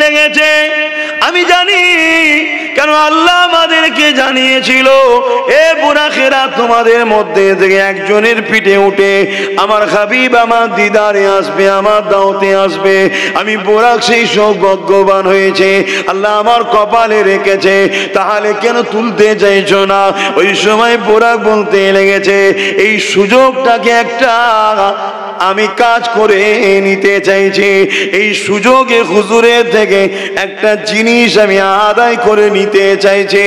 লেগেছে। আমি জানি কেন আল্লাহ আমাদেরকে জানিয়েছিল, এ বুরাকেরা তোমাদের মধ্যে থেকে একজনের পিঠে উঠে আমার হাবিব আমার দিদারে আসবে, আমার দাওতে আসবে। আমি বুরাক সেই সৌভাগ্যবান হয়েছে, আল্লাহ আমার কপালে রেখেছে, তাহলে কেন তুলতে চাইছো না? ওই সময় বুরাক বলতে লেগেছে, এই সুযোগটাকে একটা আমি কাজ করে নিতে চাইছি, এই সুযোগে হুজুরের থেকে একটা জিনিস আমি আদায় করে নিতে চাইছি।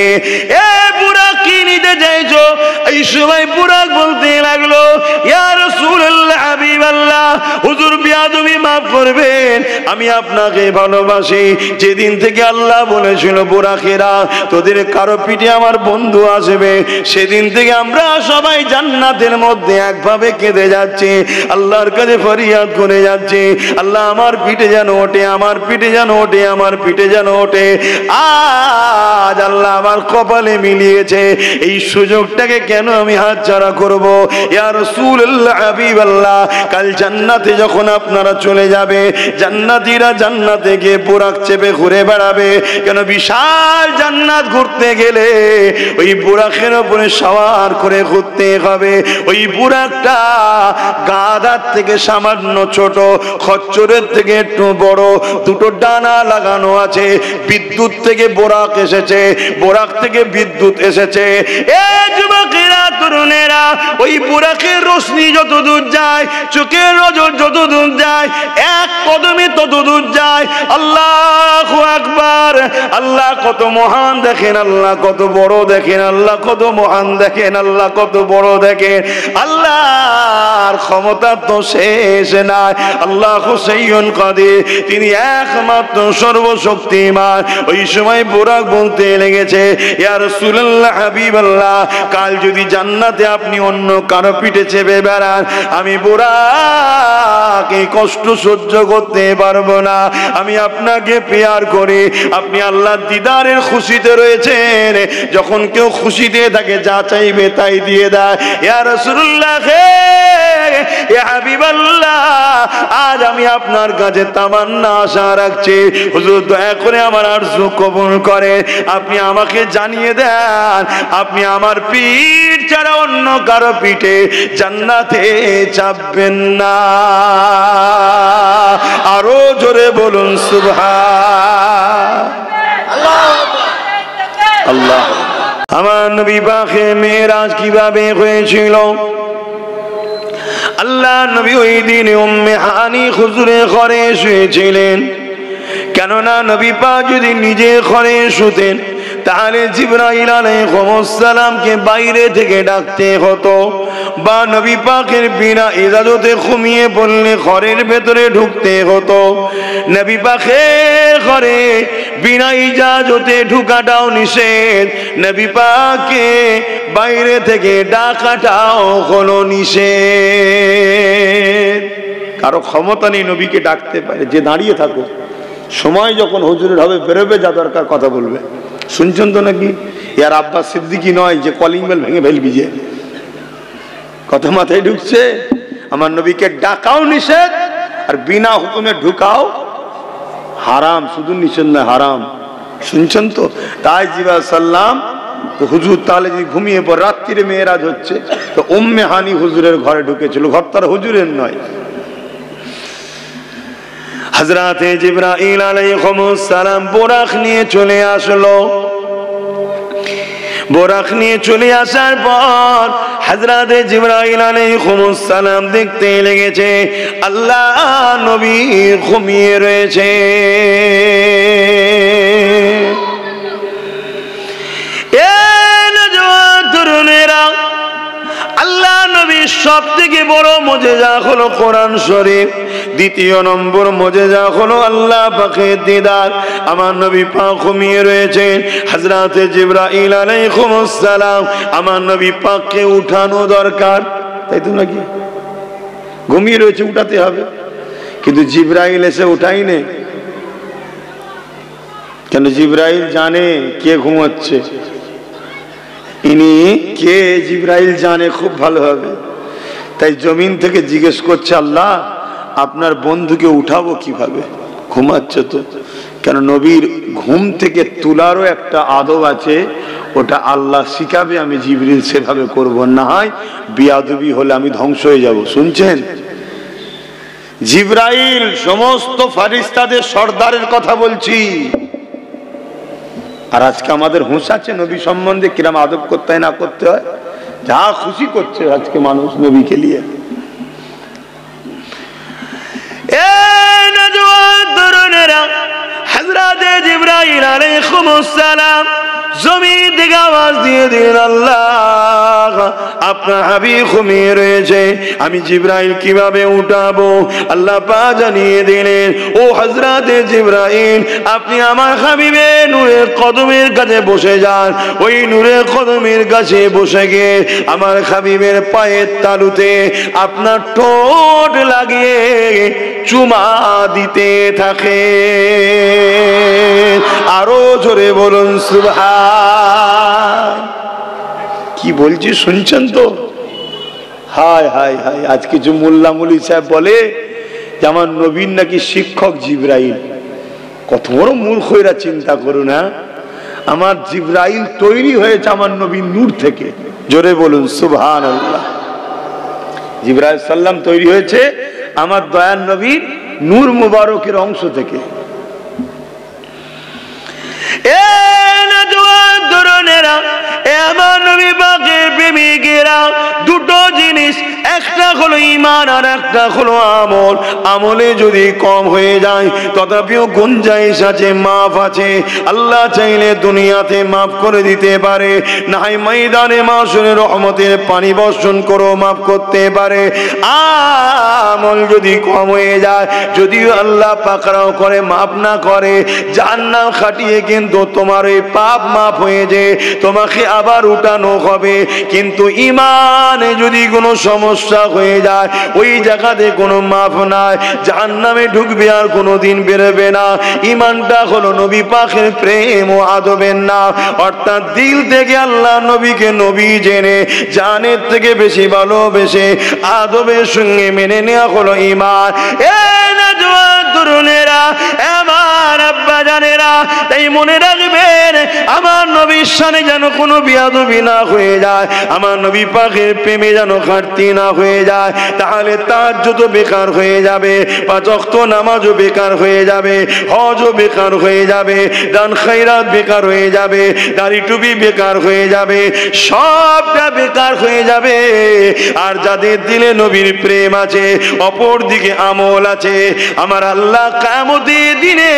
এ বুরাক কি নিতে চাইছো? এই সময় বুরাক বলতে লাগলো, ইয়া রাসূলুল্লাহ, হাবিবাল্লাহ, হুজুর বিয়াদবি মাফ করবেন, আমি আপনাকে ভালোবাসি। যেদিন থেকে আল্লাহ বলেছিল বুরাকেরা তোদের কারো পিঠে আমার বন্ধু আসবে, সেদিন থেকে আমরা সবাই জান্নাতের মধ্যে একভাবে কেঁদে যাচ্ছি, আল্লাহর কাছে ফরিয়াদ করে যাচ্ছি, আল্লাহ আমার পিঠে যেন ওঠে, আমার পিঠে যেন ওঠে, আমার পিঠে যেন ওঠে। আজ আল্লাহ আমার কপালে মিলিয়েছে, এই সুযোগটাকে কেন আমি হাতছাড়া করব? ইয়া রাসূলুল্লাহ, হাবিবাল্লাহ, কাল জান্নাতে যখন আপনারা চলে যাবে, জান্নাতীরা জান্নাতে গিয়ে বুরাক চেপে ঘুরে বেড়াবে। কেন বিশাল জান্নাত ঘুরতে গেলে ওই বুরাকের উপরে সওয়ার করে ঘুরতে হবে। ওই বুরাকটা গাধার থেকে সামান্য ছোট, খচ্চরের থেকে একটু বড়, দুটো ডানা লাগানো আছে, বিদ্যুৎ থেকে বোরাক এসেছে, বোরাক থেকে বিদ্যুৎ এসেছে। এ যুবকেরা, তরুণেরা, ওই বুরাকের রোশনি যত দূর যায়, চোখের নজর যত দূর যায়, এক কদমে তত দূর যায়। আল্লাহু আকবার, আল্লাহ কত মহান দেখেন, আল্লাহ কত বড় দেখেন, আল্লাহ কত মহান দেখেন, আল্লাহ কত বড় দেখেন। আল্লাহর ক্ষমতা তো শেষ নাই, আল্লাহ হুসাইয়ুন কাদির, তিনি একমাত্র সর্বশক্তিমান। ওই সময় বুরাক বলতে লেগেছে, ইয়া রাসূলুল্লাহ, হাবিবাল্লাহ, কাল যদি জান্নাতে আপনি অন্য কারো পিঠে চেপে বেড়ান, আমি বুরাক এই কষ্ট সহ্য করতে পারবো না। আমি আপনাকে পেয়ার করি, আপনি আল্লাহর দিদারের খুশিতে রয়েছেন। যখন কেউ খুশিতে থাকে যা চাইবে তাই দিয়ে দেয়। ইয়া রাসূলুল্লাহ, ইয়া হাবিবাল্লাহ, আজ আমি আপনার কাছে তামান্না আশা রাখছি, হুজুর দয়া করে আমার আরজু কবুল করে। আপনি আমাকে জানিয়ে দেন, আপনি আমার পিঠ ছাড়া অন্য কারো পিঠে জান্নাতে চাপবেন না। আরো জোরে বলুন সুবহানাল্লাহ। আল্লাহ, আমার নবী পাকে মেরাজ কিভাবে হয়েছিল? আল্লাহ নবী ওই দিন উম্মে হানি হুজুরের ঘরে শুয়েছিলেন। কেননা নবী পাক যদি নিজে ঘরে শুতেন, তাহলে জিবরাইল আলাইহিস সালামকে বাইরে থেকে ডাকতে হতো, বা নবী পাকের বিনা ইজাজতে ঘুমিয়ে পড়লে ঘরের ভেতরে ঢুকতে হতো। নবী পাকের ঘরে বিনা ইজাজতে ঢুকাটাও নিষেধ, নবী পাককে বাইরে থেকে ডাকাটাও হলো নিষেধ। কারো ক্ষমতা নেই নবীকে ডাকতে পারে, যে দাঁড়িয়ে থাকো, সময় যখন হুজুরের হবে বেরোবে, যা দরকার কথা বলবে। শুনছেন তো নাকি? ইয়ার আব্বাস সিদ্দিকী নয় যে কলিং বেল ভেঙে ফেলবি, যে কথা মাথায় ঢুকছে? আমার নবীকে ডাকাও নিষেধ, আর বিনা হুকুমে ঢুকাও হারাম। শুধু নিষেধ না, হারাম। শুনছেন তো? তাই জিবা সাল্লাম তো হুজুর তাহলে যদি ঘুমিয়ে পর রাত্রিরে মেয়েরাজ হচ্ছে, তো উম্মে হানি হুজুরের ঘরে ঢুকেছিল, ঘর তার হুজুরের নয়। হযরতে জিবরাইল আলাইহিস সালাম বোরাক নিয়ে চলে আসলো। বোরাক নিয়ে চলে আসার পর হযরতে জিবরাইল আলাইহিস সালাম দেখতে লেগেছে আল্লাহ নবী ঘুমিয়ে রয়েছে। এ নওজোয়ান তরুণেরা, আল্লাহ নবীর সব থেকে বড় মুজিজা হলো কোরআন শরীফ। দ্বিতীয় নম্বর মুজিজা হলো আল্লাহ পাকের দিদার। আমার নবী পাক ঘুমিয়ে রয়েছেন, হযরতে জিবরাইল আলাইহিস সালাম আমার নবী পাককে উঠানো দরকার, তাই তো নাকি? ঘুমিয়ে রয়েছে, উঠাতে হবে, কিন্তু জিবরাইল এসে উঠাই নেই। কেন? জিবরাইল জানে কে ঘুমাচ্ছে। ইনি কে? জিবরাইল জানে খুব ভালোভাবে। তাই জমিন থেকে জিজ্ঞেস করছে, আল্লাহ আপনার বন্ধুকে উঠাবো কিভাবে? ঘুমাচ্ছে তো। কেন নবীর ঘুম থেকে তোলারও একটা আদব আছে, ওটা আল্লাহ শিখাবে, আমি জিবরিল সেভাবে করব না, হয় বিয়াদবি হলে আমি ধ্বংস হয়ে যাব। শুনছেন? জিবরাইল সমস্ত ফারিস্তাদের সর্দারের কথা বলছি। আর আজকে আমাদের হুঁশ আছে নবী সম্বন্ধে কিরম আদব করতে হয় না করতে হয়, যা খুশি করছে আজকে মানুষ নবীকে নিয়ে। হযরত জিবরাইল আলাইহিস সালাম জমিন থেকে আওয়াজ দিয়ে দিলেন, আল্লাহ আপনার হাবিব ঘুমিয়ে রয়েছে, আমি জিবরাইল কিভাবে উঠাবো? আল্লাহ পাক জানিয়ে দিলেন, ও হযরত জিবরাইল আপনি আমার হাবিবের নূরের কদমের কাছে বসে যান। ওই নূরের কদমের কাছে বসে গিয়ে আমার হাবিবের পায়ের তালুতে আপনার ঠোঁট লাগিয়ে চুমা দিতে থাকে। আরো জোরে বলুন সুবহান। কি বলছি শুনছেন তো? হায় হায় হায়, আজ কিছু মোল্লা মুলি সাহেব বলে যে আমার নবীর নাকি শিক্ষক জিবরাইল। কত বড় মূর্খ এরা, চিন্তা করুন। হ্যাঁ, আমার জিবরাইল তৈরি হয়েছে আমার নবীর নূর থেকে। জোরে বলুন সুবহানাল্লাহ। জিবরাইল সাল্লাম তৈরি হয়েছে আমার দয়ার নবীর নূর মুবারকের অংশ থেকে। দুটো জিনিস, একটা হলো ঈমান আর একটা হলো আমল। আমলে যদি কম হয়ে যায় তথাপিও গুঞ্জাইশ আছে, মাফ আছে। আল্লাহ চাইলে দুনিয়াতে মাফ করে দিতে পারে, না হয় ময়দানে মাশরে রহমতের পানি বর্ষণ করো, মাফ করতে পারে। আমল যদি কম হয়ে যায়, যদিও আল্লাহ পাকড়াও করে মাফ না করে, জাহান্নাম খাটিয়ে কিন্তু তোমার এই পাপ মাফ হয়ে যায়, তোমাকে আবার উঠানো হবে। কিন্তু ঈমানে যদি কোনো সমস্যা হয়ে যায়, ওই জায়গাতে কোনো মাফ নাই, জাহান্নামে ঢুকবে আর কোনোদিন বেরোবে না। ঈমানটা হলো নবী পাকের প্রেম ও আদবের নাম, অর্থাৎ দিল থেকে আল্লাহ নবীকে নবী জেনে জানের থেকে বেশি ভালোবেসে আদবের সঙ্গে মেনে নেওয়া হলো ঈমান। তরুণেরা, আমার আব্বা জানেরা, তাই মনে রাখবেন আমার নবীর শানে যেন কোনো বিয়াদবি না হয়ে যায়, আমার নবী পাকের প্রেমে যেন ঘাটতি না হয়ে যায়। তাহলে তাহাজ্জুদও বেকার হয়ে যাবে, পাঁচ ওয়াক্ত নামাজও বেকার হয়ে যাবে, হজও বেকার হয়ে যাবে, দান খয়রাত বেকার হয়ে যাবে, দাড়ি টুপি বেকার হয়ে যাবে, সবটা বেকার হয়ে যাবে। আর যাদের দিলে নবীর প্রেম আছে, অপর দিকে আমল আছে, আমার আল্লাহ কিয়ামতের দিনে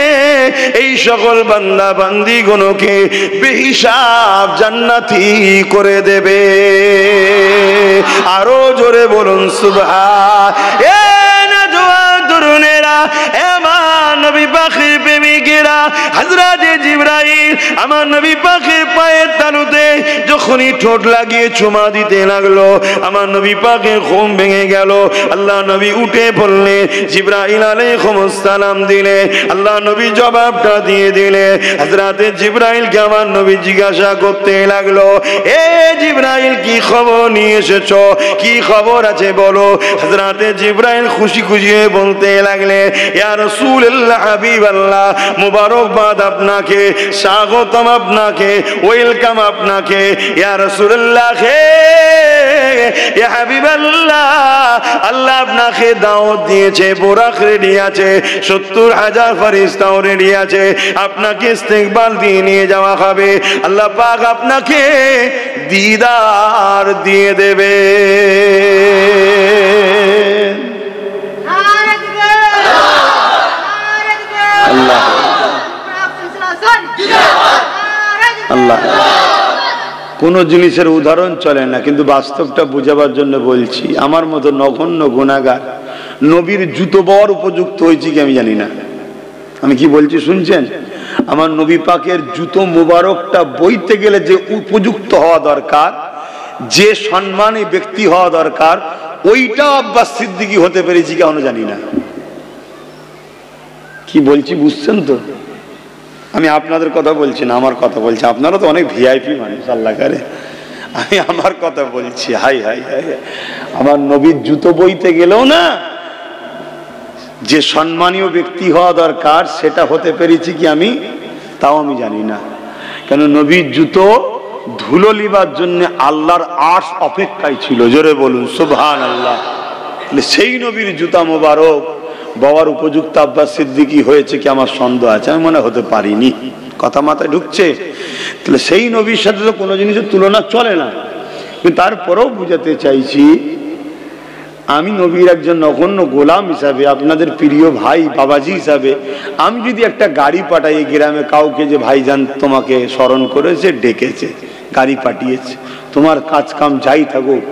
এই সকল বান্দা বান্দীগুলোকে বেহিসাব জান্নাতি করে দেবে। আরো জোরে বলুন সুবহান। তরুণেরা, আমার নবী পাকের প্রেমিকেরা, হযরত জিবরাইল আমার নবী পাকের পায়ের তালুতে যখনই ঠোঁট লাগিয়ে চুমা দিতে লাগলো, আমার নবী পাকের ঘুম ভেঙে গেল। আল্লাহ নবী উঠে পড়লেন, জিবরাইল আলাইহিস সালাম দিলে, আল্লাহ নবী জবাবটা দিয়ে দিলে। হযরত জিবরাইলকে আমার নবী জিজ্ঞাসা করতে লাগলো, এ জিবরাইল কি খবর নিয়ে এসেছো, কি খবর আছে বলো। হযরত জিবরাইল খুশি খুশি হয়ে বলতে লাগলে, ইয়া রাসূলুল্লাহ, হাবিবাল্লাহ, মুবারকবাদ আপনাকে, স্বাগতম আপনাকে, ওয়েলকাম আপনাকে। ইয়া রাসূলুল্লাহ, হে ইয়া হাবিবাল্লাহ, আল্লাহ আপনাকে দাওয়াত দিয়েছে, বোরাক রেডি আছে, 70,000 ফেরেশতাও রেডি আছে, আপনাকে ইস্তেকবাল দিয়ে নিয়ে যাওয়া হবে। আল্লাহ পাক আপনাকে দিদার দিয়ে দেবে। আল্লাহ, কোন জিনিসের উদাহরণ চলে না, কিন্তু বাস্তবটা বুঝাবার জন্য বলছি। আমার মতো নগণ্য গুনাহগার নবীর জুতো বর উপযুক্ত হয়েছি কি আমি জানি না। আমি কি বলছি শুনছেন? আমার নবী পাকের জুতো মুবারকটা বইতে গেলে যে উপযুক্ত হওয়া দরকার, যে সম্মানী ব্যক্তি হওয়া দরকার, ওইটা আব্বাস সিদ্দিকী হতে পেরেছি কেন জানি না। কি বলছি বুঝছেন তো? আমি আপনাদের কথা বলছি না, আমার কথা বলছি। আপনারা তো অনেক ভিআইপি মানুষ, আল্লাহ করে, আমি আমার কথা বলছি। হাই হাই হাই, আমার নবীর জুতো বইতে গেলেও না যে সম্মানীয় ব্যক্তি হওয়া দরকার সেটা হতে পেরেছি কি আমি, তাও আমি জানি না। কেন নবীর জুতো ধুলো লিবার জন্য আল্লাহর আরশ অপেক্ষায় ছিল। জোরে বলুন সুবহানাল্লাহ। সেই নবীর জুতা মোবারক বাবার উপযুক্ত আব্বাস সিদ্দিকী হয়েছে কি আমার সন্দেহ আছে, আমি মনে হতে পারিনি। কথা মাথায় ঢুকছে? তাহলে সেই নবীর সাথে তো কোনো জিনিসের তুলনা চলে না। কিন্তু তারপরেও বুঝাতে চাইছি, আমি নবীর একজন নগণ্য গোলাম হিসাবে, আপনাদের প্রিয় ভাই বাবাজি হিসাবে, আমি যদি একটা গাড়ি পাঠাই গ্রামে কাউকে, যে ভাইজান তোমাকে স্মরণ করেছে, ডেকেছে, গাড়ি পাঠিয়েছে, তোমার কাজ কাম যাই থাকুক,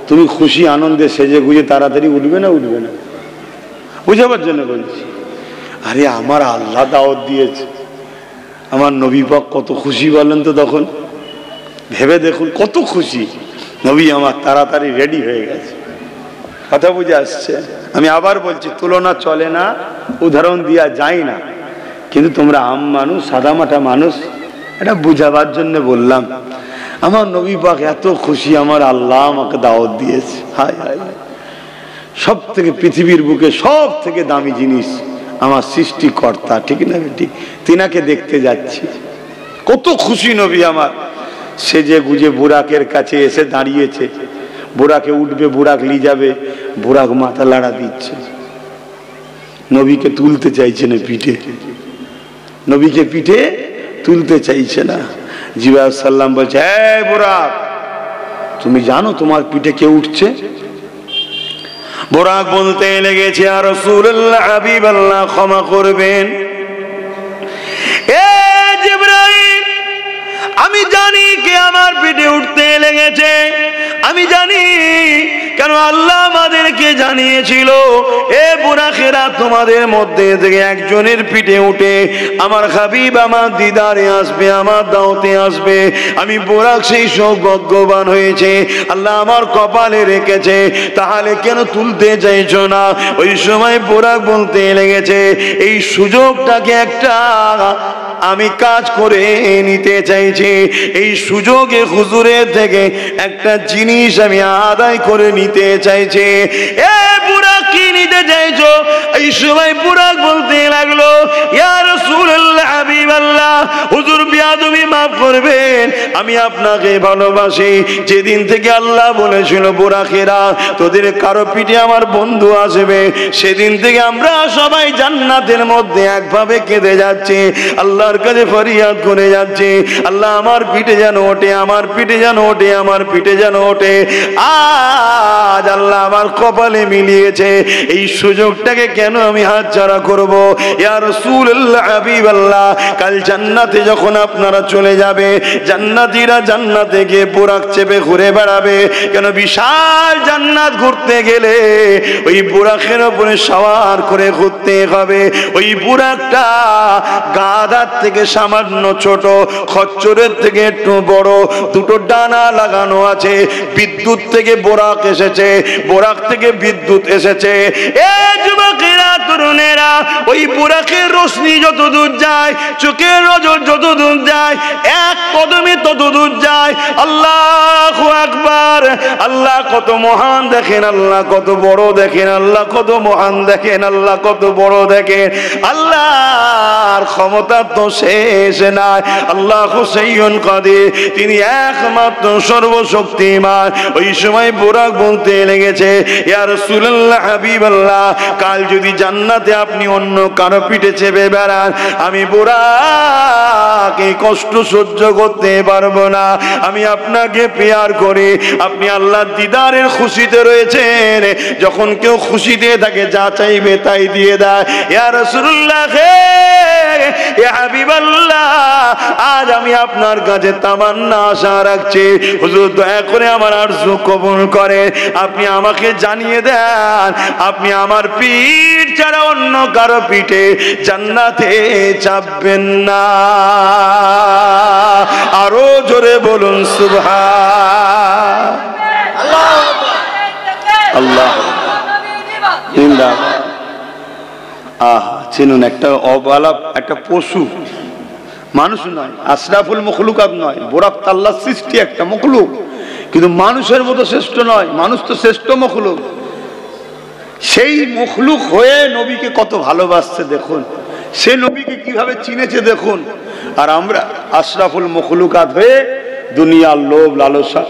তুমি খুশি আনন্দে সেজে গুজে তাড়াতাড়ি উঠবে না? উঠবে না? বুঝাবার জন্য বলছি। আরে আমার আল্লাহ দাওয়াত দিয়েছে, আমার নবী পাক কত খুশি বলেন তো, তখন ভেবে দেখুন কত খুশি। নবী আমার তাড়াতাড়ি রেডি হয়ে গেছে। কথা বুঝে আসছে? আমি আবার বলছি, তুলনা চলে না, উদাহরণ দেওয়া যায় না, কিন্তু তোমরা আম মানুষ, সাদামাটা মানুষ, এটা বুঝাবার জন্য বললাম। আমার নবী পাক এত খুশি, আমার আল্লাহ আমাকে দাওয়াত দিয়েছে। হায় হায়, সব থেকে পৃথিবীর বুকে সব থেকে দামি জিনিস আমার সৃষ্টিকর্তা, ঠিক না? ঠিক, তিনাকে দেখতে যাচ্ছি। কত খুশি নবী আমার। সেজে গুজে বুরাকের কাছে এসে দাঁড়িয়েছে, বুরাকে উঠবে, বুরাক নিয়ে যাবে, বুরাক মাথা লাড়া দিচ্ছে। নবীকে তুলতে চাইছে না পিঠে, নবীকে পিঠে তুলতে চাইছে না। জিবরাইল সাল্লাম বলছে, এই বুরাক, তুমি জানো তোমার পিঠে কে উঠছে? বুরাক বলতে লেগেছে, আর রাসূলুল্লাহ হাবিবাল্লাহ ক্ষমা করবেন, এ জিবরাইল, আমি জানি কে আমার পিঠে উঠতে লেগেছে, আমি জানি। কেন আল্লাহ আমাদেরকে জানিয়েছিল, এ বুরাকেরা, তোমাদের মধ্যে থেকে একজনের পিঠে উঠে আমার হাবিব আমার দিদারে আসবে, আমার দাওতে আসবে। আমি বুরাক সেই সৌভাগ্যবান হয়েছে, আল্লাহ আমার কপালে রেখেছে, তাহলে কেন তুলতে চাইছো না? ওই সময় বুরাক বলতে লেগেছে, এই সুযোগটাকে একটা আমি কাজ করে নিতে চাইছি, এই সুযোগে হুজুরের থেকে একটা জিনিস আমি আদায় করে নিতে চাইছি। এ বুরাক, কি নিতে চাইছো? এই সময় বুরাক বলতে লাগলো, ইয়া রাসূলুল্লাহ হাবিবাল্লাহ, হুজুর বিয়াদবি মাফ করবেন, আমি আপনাকে ভালোবাসি। যেদিন থেকে আল্লাহ বলেছিল বুরাকেরা তোদের কারো পিঠে আমার বন্ধু আসবে, সেদিন থেকে আমরা সবাই জান্নাতের মধ্যে একভাবে কেঁদে যাচ্ছি, আল্লাহর কাছে ফরিয়াদ করে যাচ্ছে, আল্লাহ আমার পিঠে যেন ওঠে, আমার পিঠে যেন ওঠে, আমার পিঠে যেন ওঠে। আজ আল্লাহ আমার কপালে মিলিয়েছে, এই সুযোগটাকে কেন আমি হাতছাড়া করব? ইয়া রাসূলুল্লাহ হাবিবাল্লাহ, কাল জান্নাতে যখন আপনারা চলে যাবে, জান্নাতীরা জান্নাতে গিয়ে বুরাক চেপে ঘুরে বেড়াবে। কেন বিশাল জান্নাত ঘুরতে গেলে ওই বুরাকের উপরে সওয়ার করে ঘুরতে হবে। ওই বুরাকটা গাধার থেকে সামান্য ছোট, খচ্চরের থেকে একটু বড়, দুটো ডানা লাগানো আছে। বিদ্যুৎ থেকে বোরাক এসেছে, বোরাক থেকে বিদ্যুৎ এসেছে। এ যুবকেরা, তরুণেরা, ওই বোরাকের রশ্মি যত দূর যায়, চোখের নজর যত দূর যায়, এক কদমে তত দূর যায়। আল্লাহু আকবার, আল্লাহ কত মহান দেখেন, আল্লাহ কত বড় দেখেন, আল্লাহ কত মহান দেখেন, আল্লাহ কত বড় দেখেন। আল্লাহর ক্ষমতা তো শেষ নাই। আল্লাহ হুসাইয়ুন কাদির, তিনি একমাত্র সর্বশক্তিমান। ওই সময় বুরাক বলতে লেগেছে, ইয়া রাসূলুল্লাহ হাবিবাল্লাহ, কাল যদি জান্নাতে আপনি অন্য কারো পিঠে চেপে বেড়ান, আমি বুরাক এই কষ্ট সহ্য করতে পারবো না। আমি আপনাকে পেয়ার করি, আপনি আল্লাহর দিদারের খুশিতে রয়েছেন। যখন কেউ খুশিতে থাকে, যা চাইবে তাই দিয়ে দেয়। ইয়া রাসূলুল্লাহ, ইয়া হাবিবাল্লাহ, আজ আমি আপনার কাছে তামান্না আশা রাখছি, হুজুর দয়া করে আমার আরজু কবুল করে। আপনি আমাকে জানিয়ে দেন, আপনি আমার পিঠ ছাড়া অন্য কারো পিঠে জান্নাতে চাপবেন না। আরো জোরে বলুন সুবহানাল্লাহ। আল্লাহ জিন্দাবাদ। চিনুন, একটা অবালা, একটা পশু, মানুষ নয়, আশরাফুল মখলুকাত নয়। বোরাক আল্লাহর সৃষ্টি, একটা মখলুক, কিন্তু মানুষের মতো শ্রেষ্ঠ নয়। মানুষ তো শ্রেষ্ঠ মখলুক, সেই মখলুক হয়ে নবীকে কত ভালোবাসছে দেখুন, সে নবীকে কিভাবে চিনেছে দেখুন। আর আমরা আশরাফুল মখলুকাত হয়ে দুনিয়ার লোভ লালসা,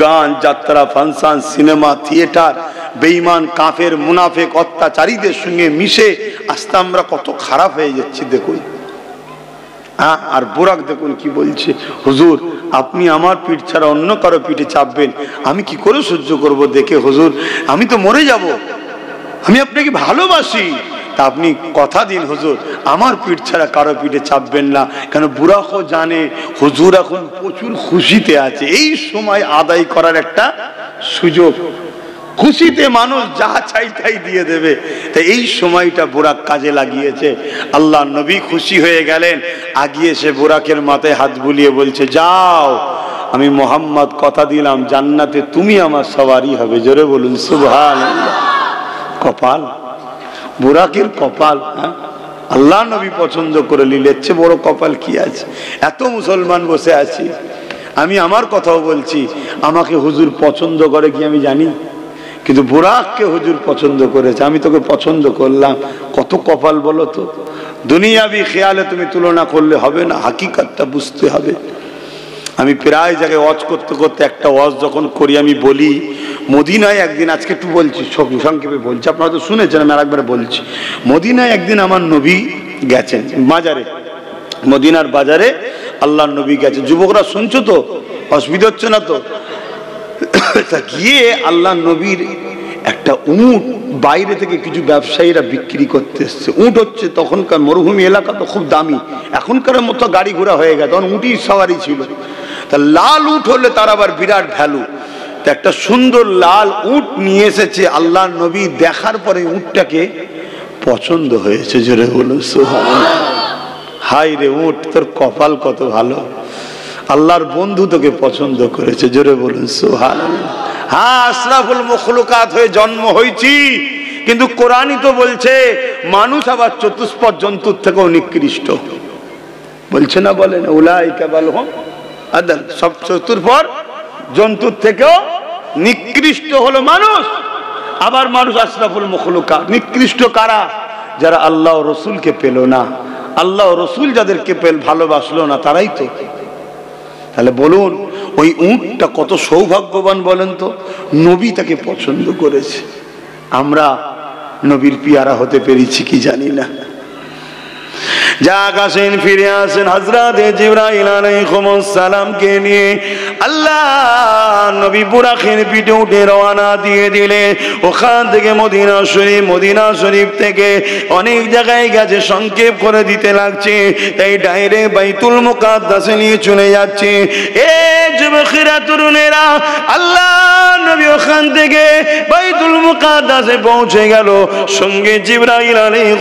গান, যাত্রা, ফাংশন, সিনেমা, থিয়েটার, বেঈমান, কাফের, মুনাফেক, অত্যাচারীদের সঙ্গে মিশে আস্তে আমরা কত খারাপ হয়ে যাচ্ছি দেখুন। হ্যাঁ, আর বুরাক দেখুন কি বলছে, হুজুর আপনি আমার পিঠ ছাড়া অন্য কারো পিঠে চাপবেন, আমি কি করে সহ্য করব দেখে, হুজুর আমি তো মরে যাব, আমি আপনাকে ভালোবাসি, তা আপনি কথা দিন হুজুর আমার পিঠ ছাড়া কারো পিঠে চাপবেন না। কেন বুরাকও জানে হুজুর এখন প্রচুর খুশিতে আছে, এই সময় আদায় করার একটা সুযোগ, খুশিতে মানুষ যা চাই তাই দিয়ে দেবে, তাই এই সময়টা বুরাক কাজে লাগিয়েছে। আল্লাহ নবী খুশি হয়ে গেলেন, আগিয়ে এসে বুরাকের মাথায় হাত বুলিয়ে বলছে, যাও আমি মোহাম্মদ কথা দিলাম জান্নাতে তুমি আমার সওয়ারি হবে। জোরে বলুন সুবহানাল্লাহ। কপাল, বুরাকের কপাল, আল্লাহ নবী পছন্দ করে নিলের চেয়ে বড় কপাল কি আছে? এত মুসলমান বসে আছি, আমি আমার কথাও বলছি, আমাকে হুজুর পছন্দ করে কি আমি জানি, কিন্তু বুরাককে হুজুর পছন্দ করেছে, আমি তোকে পছন্দ করলাম। কত কপাল বলো তো। দুনিয়াবি খেয়ালে তুমি তুলনা করলে হবে না, হাকিকতটা বুঝতে হবে। আমি প্রায় জায়গায় ওয়াজ করতে করতে একটা ওয়াজ যখন করি আমি বলি, মদিনায় একদিন, আজকে একটু বলছি সংক্ষেপে বলছি, আপনারা তো শুনেছেন, আমি আরেকবার বলছি। মদিনায় একদিন আমার নবী গেছেন বাজারে, মদিনার বাজারে আল্লাহর নবী গেছে। যুবকরা শুনছো তো, অসুবিধা হচ্ছে না তো? তা গিয়ে আল্লাহর নবীর একটা উট বাইরে থেকে কিছু ব্যবসায়ীরা বিক্রি করতে এসছে। উট হচ্ছে তখনকার মরুভূমি এলাকা তো খুব দামি, এখনকার মতো গাড়ি ঘোড়া হয়ে গেছে, তখন উটি সওয়ারি ছিল। তা লাল উট হলে তার আবার বিরাট ভ্যালু। তা একটা সুন্দর লাল উট নিয়ে এসেছে আল্লাহর নবী, দেখার পরে উটটাকে পছন্দ হয়েছে। জোরে বলুন সুবহানাল্লাহ। হাই রে উট, তোর কপাল কত ভালো, আল্লাহর বন্ধু তোকে পছন্দ করেছে। জোরে বলুন সুবহানাল্লাহ। হ্যাঁ, আশরাফুল মখলুকাত হয়ে জন্ম হয়েছি, কিন্তু কোরআনই তো বলছে মানুষ আবার চতুষ্পদ জন্তুর থেকেও নিকৃষ্ট, বলছে না? বলেন উলাইকা বালহুম আদাল, সব চতুর্পদ জন্তুর থেকেও নিকৃষ্ট হলো মানুষ। আবার মানুষ আশরাফুল মখলুকাত। নিকৃষ্ট কারা? যারা আল্লাহ ও রসুলকে পেল না, আল্লাহ ও রসুল যাদেরকে ভালোবাসলো না, তারাই তো। তাহলে বলুন ওই উটটা কত সৌভাগ্যবান বলেন তো, নবী তাকে পছন্দ করেছে। আমরা নবীর পিয়ারা হতে পেরেছি কি জানি না। যাক আসেন, ফিরে আসেন হযরত জিবরাইল আলাইহিস সালামকে নিয়ে আল্লাহ নবী বুরাকের পিঠে উঠে রওনা দিয়ে দিলেন। ওখান থেকে মদিনা শরীফ থেকে অনেক জায়গায় গেছে, সংক্ষেপ করে দিতে লাগছে, তাই ডাইরেক্ট বাইতুল মুকাদ্দাসে নিয়ে চলে যাচ্ছে। এ যুবকেরা, তরুণেরা, আল্লাহ নবী ওখান থেকে বাইতুল মুকাদ্দাসে পৌঁছে গেল, সঙ্গে জিবরাইল আলাইহিস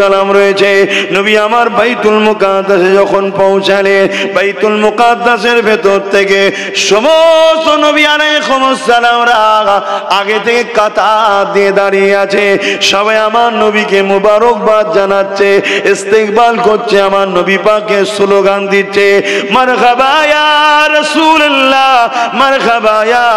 সালাম রয়েছে। নবী আমার বাইতুল মুকাদ্দাসে যখন পৌঁছালেন, বাইতুল মুকাদ্দাসের ভেতর থেকে সমস্ত নবী আলাইহিস সালামরা আগে থেকে কাতার দিয়ে দাঁড়িয়ে আছে। সবাই আমার নবীকে মুবারকবাদ জানাচ্ছে, ইস্তেকবাল করছে, আমার নবী পাকের স্লোগান দিচ্ছে, মারহাবা ইয়া রাসূলুল্লাহ, মারহাবা ইয়া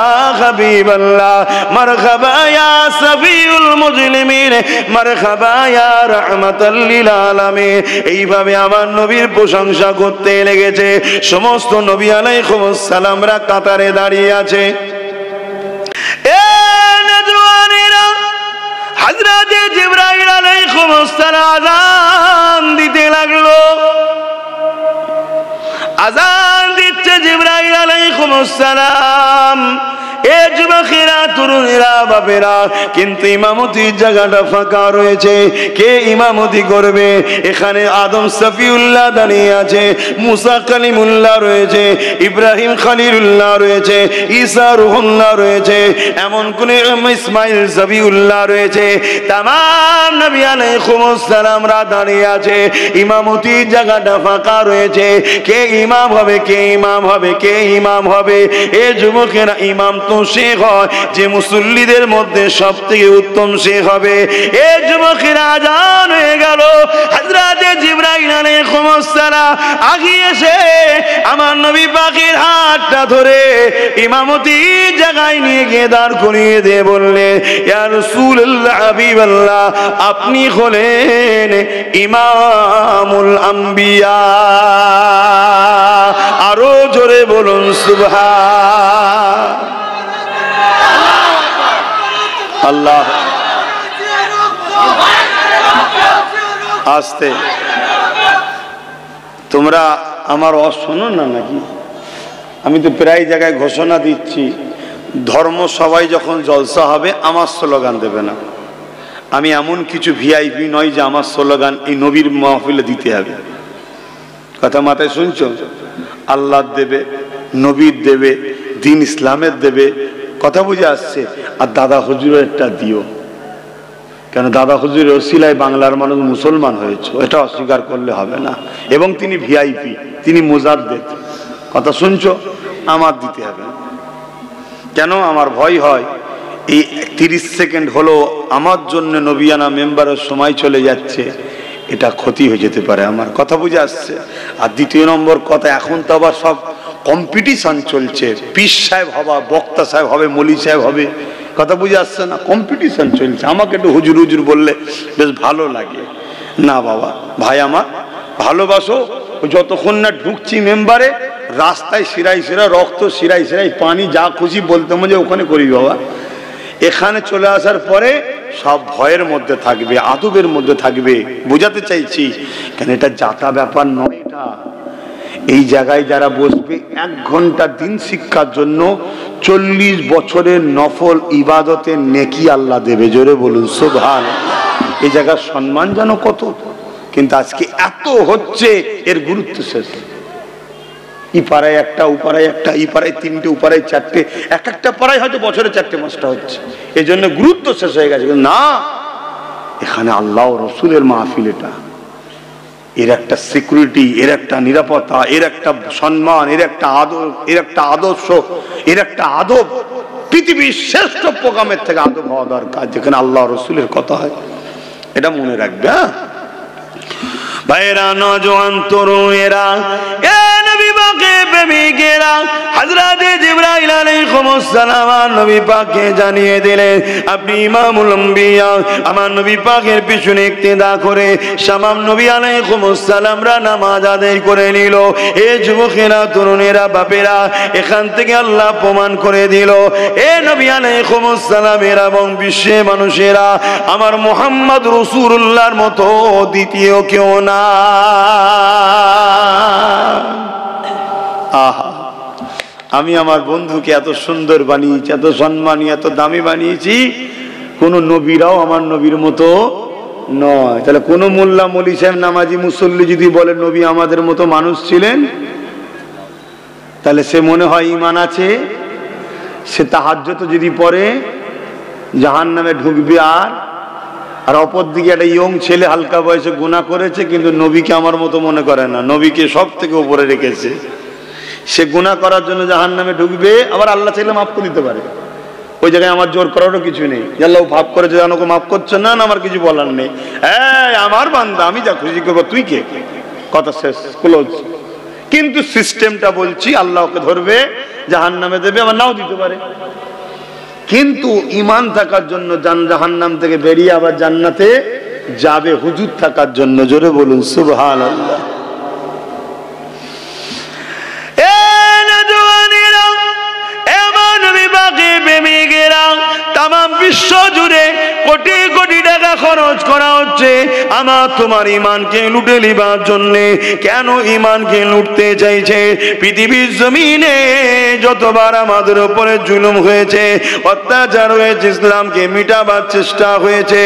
হাবিবাল্লাহ, মারহাবা ইয়া সাফিউল মুজলিমিন, মারহাবা ইয়া রাহমাতাল লিল আলামিন। এইভাবে আমার নবীর প্রশংসা করতে লেগেছে। সমস্ত নবী আলাইহিস সালামরা কাতারে দাঁড়িয়ে আছে। এ নজওয়ানেরা, হযরত জিবরাইল আলাইহিস সালাম আযান দিতে লাগলো। আযান দিচ্ছে জিবরাইল আলাইহিস সালাম। এ যুবকেরা, তরুণেরা, বাপেরা, কিন্তু ইমামতির জায়গাটা ফাঁকা রয়েছে। কে ইমামতি করবে? এখানে আদম সফিউল্লাহ দাঁড়িয়ে আছে, মুসা কালিমুল্লাহ রয়েছে, ইব্রাহিম খলিলুল্লাহ রয়েছে, ঈসা রুহুল্লাহ রয়েছে, এমন কোন ইসমাইল সফিউল্লাহ রয়েছে। তামাম নবী আলাইহিস সালামরা দাঁড়িয়ে আছে, ইমামতির জায়গাটা ফাঁকা রয়েছে। কে ইমাম হবে? কে ইমাম হবে? কে ইমাম হবে? এ যুবকেরা, ইমাম উত্তম শেখ হয়, যে মুসল্লিদের মধ্যে সব থেকে উত্তম শেখ হবে। এই যুবকেরা আজান হয়ে গেল। হযরত জিবরাইল আলাইহিস সালাম আগিয়ে এসে আমার নবী পাকের হাতটা ধরে ইমামতি জায়গায় নিয়ে গিয়ে দাঁড় করিয়ে দিয়ে বললেন, ইয়া রাসূলুল্লাহ, হাবিবাল্লাহ, আপনি হলেন ইমামুল আম্বিয়া। আরো জোরে বলুন সুবহান আল্লাহ। আস্তে, তোমরা আমার শোনো না নাকি? আমি তো প্রায় জায়গায় ঘোষণা দিচ্ছি, ধর্ম সবাই যখন জলসা হবে আমার স্লোগান দেবে না। আমি এমন কিছু ভিআইপি নয় যে আমার স্লোগান এই নবীর মাহফিলে দিতে হবে। কথা মাথায় শুনছো? আল্লাহর দেবে, নবীর দেবে, দিন ইসলামের দেবে, কথা বুঝে আসছে। আর দাদা হুজুরের একটা দিও, কেন দাদা হুজুরের ওসিলায় বাংলার মানুষ মুসলমান হয়েছে, এটা অস্বীকার করলে হবে না। এবং তিনি ভিআইপি, তিনি মুজাদ্দেদ। কথা শুনছো? আমার দিতে হবে। কেন? আমার ভয় হয় এই 30 সেকেন্ড হলো আমার জন্য নবিয়ানা মেম্বারের সময় চলে যাচ্ছে, এটা ক্ষতি হয়ে যেতে পারে আমার। কথা বুঝে আসছে? আর দ্বিতীয় নম্বর কথা, এখন তো আবার সব কম্পিটিশন চলছে, পীর সাহেব হবা, বক্তা সাহেব হবে, মলি সাহেব হবে। কথা বুঝে আসছে না? কম্পিটিশন চলছে। আমাকে একটু হুজুর হুজুর বললে বেশ ভালো লাগে না। বাবা ভাই আমার, ভালোবাসো। যতক্ষণ না ঢুকছি মেম্বারে, রাস্তায় শিরাই শিরা রক্ত, শিরাই শিরাই পানি, যা খুশি বলতে মজে ওখানে করি বাবা। এখানে চলে আসার পরে সব ভয়ের মধ্যে থাকবে, আদবের মধ্যে থাকবে। বোঝাতে চাইছি, কেন এটা জাতা ব্যাপার নয়। এটা এই জায়গায় যারা বসবে 1 ঘন্টা দিন শিক্ষার জন্য 40 বছরের নফল ইবাদতের নেকি আল্লাহ দেবে। জোরে বলুন সুবহানাল্লাহ। এই জায়গার সম্মান জানো কত? কিন্তু আজকে এত হচ্ছে, এর গুরুত্ব শেষ। ই পাড়ায় একটা, ও পাড়ায় একটা, ই পাড়ায় 3টে, ও পাড়ায় 4টে, এক একটা পাড়ায় হয়তো বছরে 4টে 5টা হচ্ছে। এই জন্য গুরুত্ব শেষ হয়ে গেছে। না, এখানে আল্লাহ ও রসুলের মাহফিল। এটা এর একটা সিকিউরিটি, এর একটা নিরাপত্তা, এর একটা সম্মান, এর একটা আদর, এর একটা আদর্শ, এর একটা আদব। পৃথিবীর শ্রেষ্ঠ প্রোগ্রামের থেকে আদব হওয়া দরকার, যেখানে আল্লাহ রসুলের কথা হয়। এটা মনে রাখবে। হ্যাঁ ভাইরা, নওজোয়ান তরুণেরা, এ নবী পাকের প্রেমিকেরা, হযরত জিবরাইল আলাইহিস সালাম নবী পাককে জানিয়ে দিলেন, আপনি ইমামুল আম্বিয়া। আমার নবী পাকের পিছনে ইক্তেদা করে শামাম নবী আলাইহিস সালামরা নামাজ আদায় করে নিল। এ যুবকেরা, তরুণেরা, বাপেরা, এখান থেকে আল্লাহ প্রমাণ করে দিল, এ নবী আলাইহিস সালামের এবং বিশ্বের মানুষেরা আমার মুহাম্মদ রাসূলুল্লাহর মতো দ্বিতীয় কেউ না। আহা, আমি আমার বন্ধুকে এত সুন্দর বানিয়েছি, এত সম্মানী, এত দামি বানিয়েছি, কোন নবীরাও আমার নবীর মতো নয়। তাহলে কোন মোল্লা, মলি সাহেব, নামাজি, মুসল্লি যদি বলে নবী আমাদের মতো মানুষ ছিলেন, তাহলে সে মনে হয় ঈমান আছে। সে তাহাজ্জুদ যদি পড়ে জাহান্নামে ঢুকবে। আর অপর দিকে একটা ইয়ং ছেলে হালকা বয়সে গুনাহ করেছে, কিন্তু নবীকে আমার মতো মনে করে না, নবীকে সব থেকে উপরে রেখেছে। সে গুনাহ করার জন্য জাহান্নামে ঢুকবে। আবার আল্লাহ চাইলে মাফ করে দিতে পারে। ওই জায়গায় আমার জোর করারও কিছু নেই। আল্লাহ ভাব করেছে, জানোকে মাফ করছে না, আমার কিছু বলার নেই। আমার বান্দা, আমি যা খুশি করবো, তুই কে? কথা শেষ, ক্লোজ। কিন্তু সিস্টেমটা বলছি, আল্লাহ ওকে ধরবে, জাহান্নামে দেবে, আবার নাও দিতে পারে। কিন্তু ঈমান থাকার জন্য জাহান্নাম থেকে বেরিয়ে আবার জান্নাতে যাবে, হুজুর থাকার জন্য। জোরে বলুন সুবহানাল্লাহ। তামাম বিশ্ব জুড়ে কোটি কোটি টাকা খরচ করা হচ্ছে আমার তোমার ঈমানকে লুটে নিবার জন্য। কেন ঈমানকে লুটতে চাইছে? পৃথিবীর জমিনে যতবার আমাদের উপরে জুলুম হয়েছে, অত্যাচার হয়েছে, ইসলামকে মিটাবার চেষ্টা হয়েছে,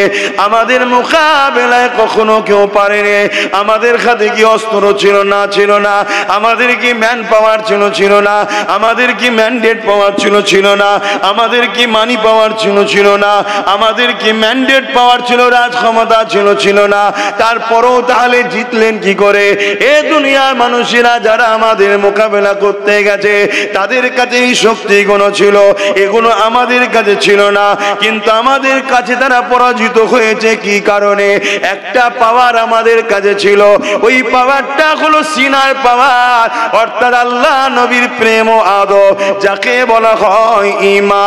আমাদের মোকাবেলায় কখনো কেউ পারেনি। আমাদের হাতে কি অস্ত্র ছিল না? ছিল না। আমাদের কি ম্যান পাওয়ার ছিল না? আমাদের কি ম্যান্ডেট পাওয়ার ছিল না? আমাদের কি মানি পাওয়ার ছিল না? আমাদের কি ম্যান্ডেট পাওয়ার ছিল না? ক্ষমতা ছিল না, তারপরেও তাহলে জিতলেন কি করে? এ দুনিয়ার মানুষেরা যারা আমাদের মোকাবেলা করতে গেছে তাদের কাছে এই শক্তিগুলো ছিল, এগুলো আমাদের কাছে ছিল না, কিন্তু আমাদের কাছে তারা পরাজিত হয়েছে কি কারণে? একটা পাওয়ার আমাদের কাছে ছিল, ওই পাওয়ারটা হলো সিনার পাওয়ার, অর্থাৎ আল্লাহ নবীর প্রেম ও আদব, যাকে বলা হয় ঈমান।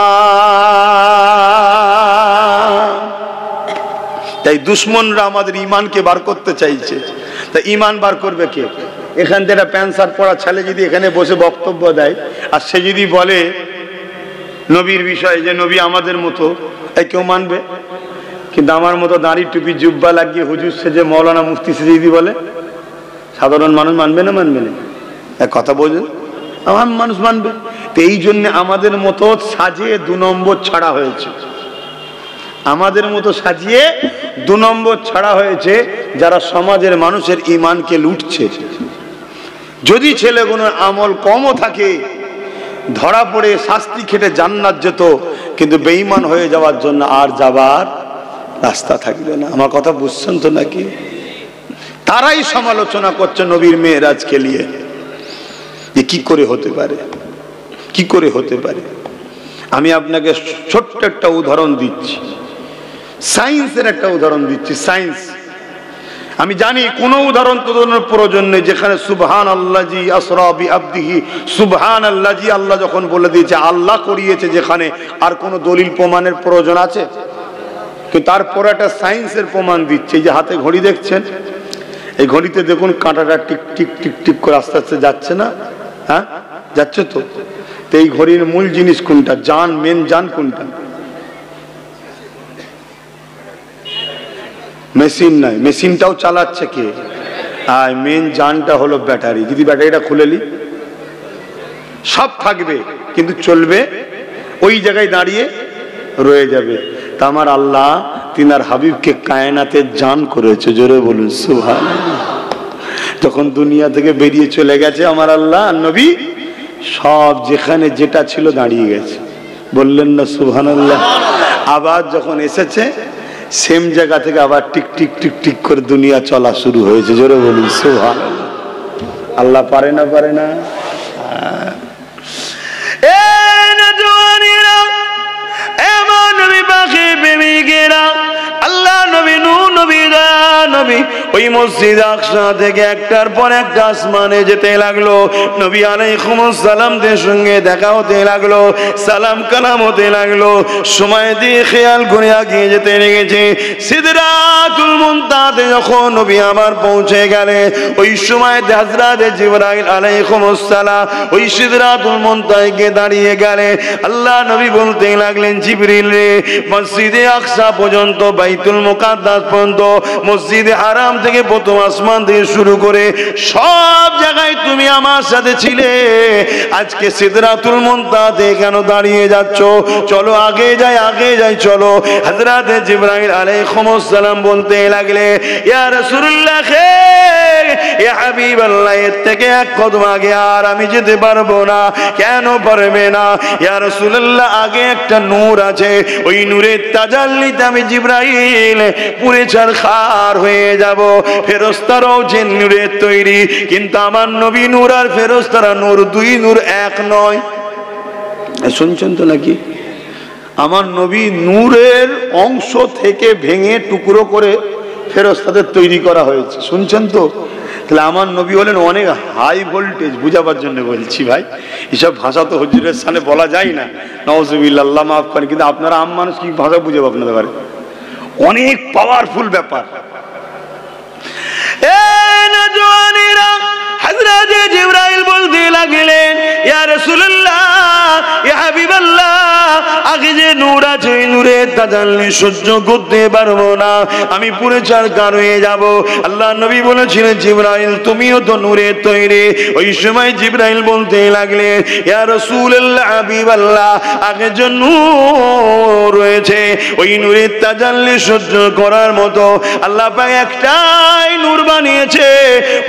তাই দুশমনরা আমাদের ঈমানকে বার করতে চাইছে। তা ঈমান বার করবে কে? এখান থেকে প্যান্ট শার্ট পরা ছেলে যদি এখানে বসে বক্তব্য দেয় আর সে যদি বলে নবীর বিষয়ে যে নবী আমাদের মতো, তাই কেউ মানবে? কিন্তু আমার মতো দাঁড়ি টুপি জুব্বা লাগিয়ে হুজুর সেজে মৌলানা মুফতি সেজে যদি বলে, সাধারণ মানুষ মানবে না? মানবে না? এক কথা বলছেন, আমার মানুষ মানবে। তো এই জন্য আমাদের মতো সাজিয়ে 2 নম্বর ছাড়া হয়েছে, আমাদের মতো সাজিয়ে 2 নম্বর ছাড়া হয়েছে যারা সমাজের মানুষের ঈমানকে লুটছে। যদি ছেলেগুলোর আমল কমও থাকে, ধরা পড়ে শাস্তি খেটে জান্নাত যেত, কিন্তু বেঈমান হয়ে যাওয়ার জন্য আর যাবার রাস্তা থাকবে না। আমার কথা বুঝছেন তো নাকি? তারাই সমালোচনা করছে নবীর মেরাজকে নিয়ে, যে কি করে হতে পারে, কি করে হতে পারে। আমি আপনাকে ছোট্ট একটা উদাহরণ দিচ্ছি, সায়েন্সের একটা উদাহরণ দিচ্ছি। সায়েন্স, আমি জানি কোন উদাহরণ তো প্রয়োজন নেই, যেখানে সুবহান আল্লাহি আসরা বিআবদিহি, সুবহান আল্লাহি, আল্লাহ যখন বলে দিয়েছে আল্লাহ করিয়েছে, যেখানে আর কোন দলিল প্রমাণের প্রয়োজন আছে? কিন্তু তারপর একটা সায়েন্সের প্রমাণ দিচ্ছে। এই যে হাতে ঘড়ি দেখছেন, এই ঘড়িতে দেখুন কাঁটাটা টিক টিক টিক টিক করে আস্তে আস্তে যাচ্ছে না? হ্যাঁ, যাচ্ছে তো। এই ঘড়ির মূল জিনিস কোনটা? জান, মেন জান কোনটা? মেশিন নয়, মেশিনটাও চালাচ্ছে কে? আর মেন জানটা হলো ব্যাটারি। যদি ব্যাটারিটা খুলে নি, সব থাকবে কিন্তু চলবে, ওই জায়গায় দাঁড়িয়ে রয়ে যাবে। তা আমার আল্লাহ তিনার হাবিবকে কায়নাতের জান করেছে, জোরে বলুন সুবহানাল্লাহ। যখন দুনিয়া থেকে বেরিয়ে চলে গেছে আমার আল্লাহ, নবী সব যেখানে যেটা ছিল দাঁড়িয়ে গেছে, বললেন না সুবহানাল্লাহ? আবার যখন এসেছে সেম জায়গা থেকে আবার টিক টিক টিক টিক করে দুনিয়া চলা শুরু হয়েছে, জোরে বলুন সুবহানাল্লাহ। আল্লাহ পারে না? পারে না? আল্লাহ নবী, নূর নবী, নবী ওই মসজিদ আকসা থেকে একটার পর একটা আসমানে যেতে লাগলো। নবী আলাইহিস সালামদের সঙ্গে দেখা হতে লাগলো, সালাম কালাম হতে লাগলো। সময় দিয়ে খেয়াল করে এগিয়ে যেতে লেগেছে। সিদরাতুল মুনতাহাতে যখন নবী আমার পৌঁছে গেলে, ওই সময় হযরত জিবরাইল আলাইহিস সালাম ওই সিদরাতুল মুনতাহায় গিয়ে দাঁড়িয়ে গেলে। আল্লাহ নবী বলতে লাগলেন, জিবরিল রে, মসজিদে আকসা পর্যন্ত, বাইতুল মুকাদ্দাস পর্যন্ত, মসজিদে হারাম থেকে প্রথম আসমান থেকে শুরু করে সব জায়গায় তুমি আমার সাথে ছিলে, আজকে সিদরাতুল মুনতাহাতে কেন দাঁড়িয়ে যাচ্ছ? চলো আগে যাই, আগে যাই, চলো। হযরত জিবরাইল আলাইহিস সালাম বলতে লাগলে, ইয়া রাসূলুল্লাহ, ইয়া হাবিবাল্লাহ, এর থেকে এক কদম আগে আর আমি যেতে পারবো না। কেন পারবে না? ইয়া রাসূলুল্লাহ, আগে একটা নূর আছে, ওই নূরের তাজাল্লিতে আমি জিবরাইল পুরে ছারখার হয়ে যাব। ফেরেশতারাও যে নূরের তৈরি, কিন্তু আমার নবী নূর আর ফেরেশতারা নূর, 2 নূর এক নয়। শুনছেন তো নাকি? আমার নবী নূরের অংশ থেকে ভেঙে টুকরো করে ফেরেশতাদের তৈরি করা হয়েছে। শুনছেন তো? তাহলে আমার নবী হলেন অনেক হাই ভোল্টেজ। বুঝাবার জন্য বলছি ভাই, এসব ভাষা তো হুজুরের সামনে বলা যায় না, নাউজুবিল্লাহ, আল্লাহ মাফ করেন। কিন্তু আপনারা আম মানুষ কি ভাষা বুঝে আপনাদের পারে? অনেক পাওয়ারফুল ব্যাপার। হযরত জিবরাইল বলতে লাগলেন, ইয়া রাসূলুল্লাহ, ইয়া হাবিবাল্লাহ, আগে যে নূর আছে ওই নূরের তাজাল্লি সহ্য করতে পারবো না, আমি পুরো ছারখার হয়ে যাব। আল্লাহ নবী বলেছিলেন, জিবরাইল তুমিও তো নূরের তৈরি। ওই সময় জিবরাইল বলতে লাগলেন, ইয়া রাসূলুল্লাহ, হাবিবাল্লাহ, আগে যে নূর রয়েছে ওই নূরের তাজাল্লি সহ্য করার মতো আল্লাহ পাক একটাই নূর বানিয়েছে।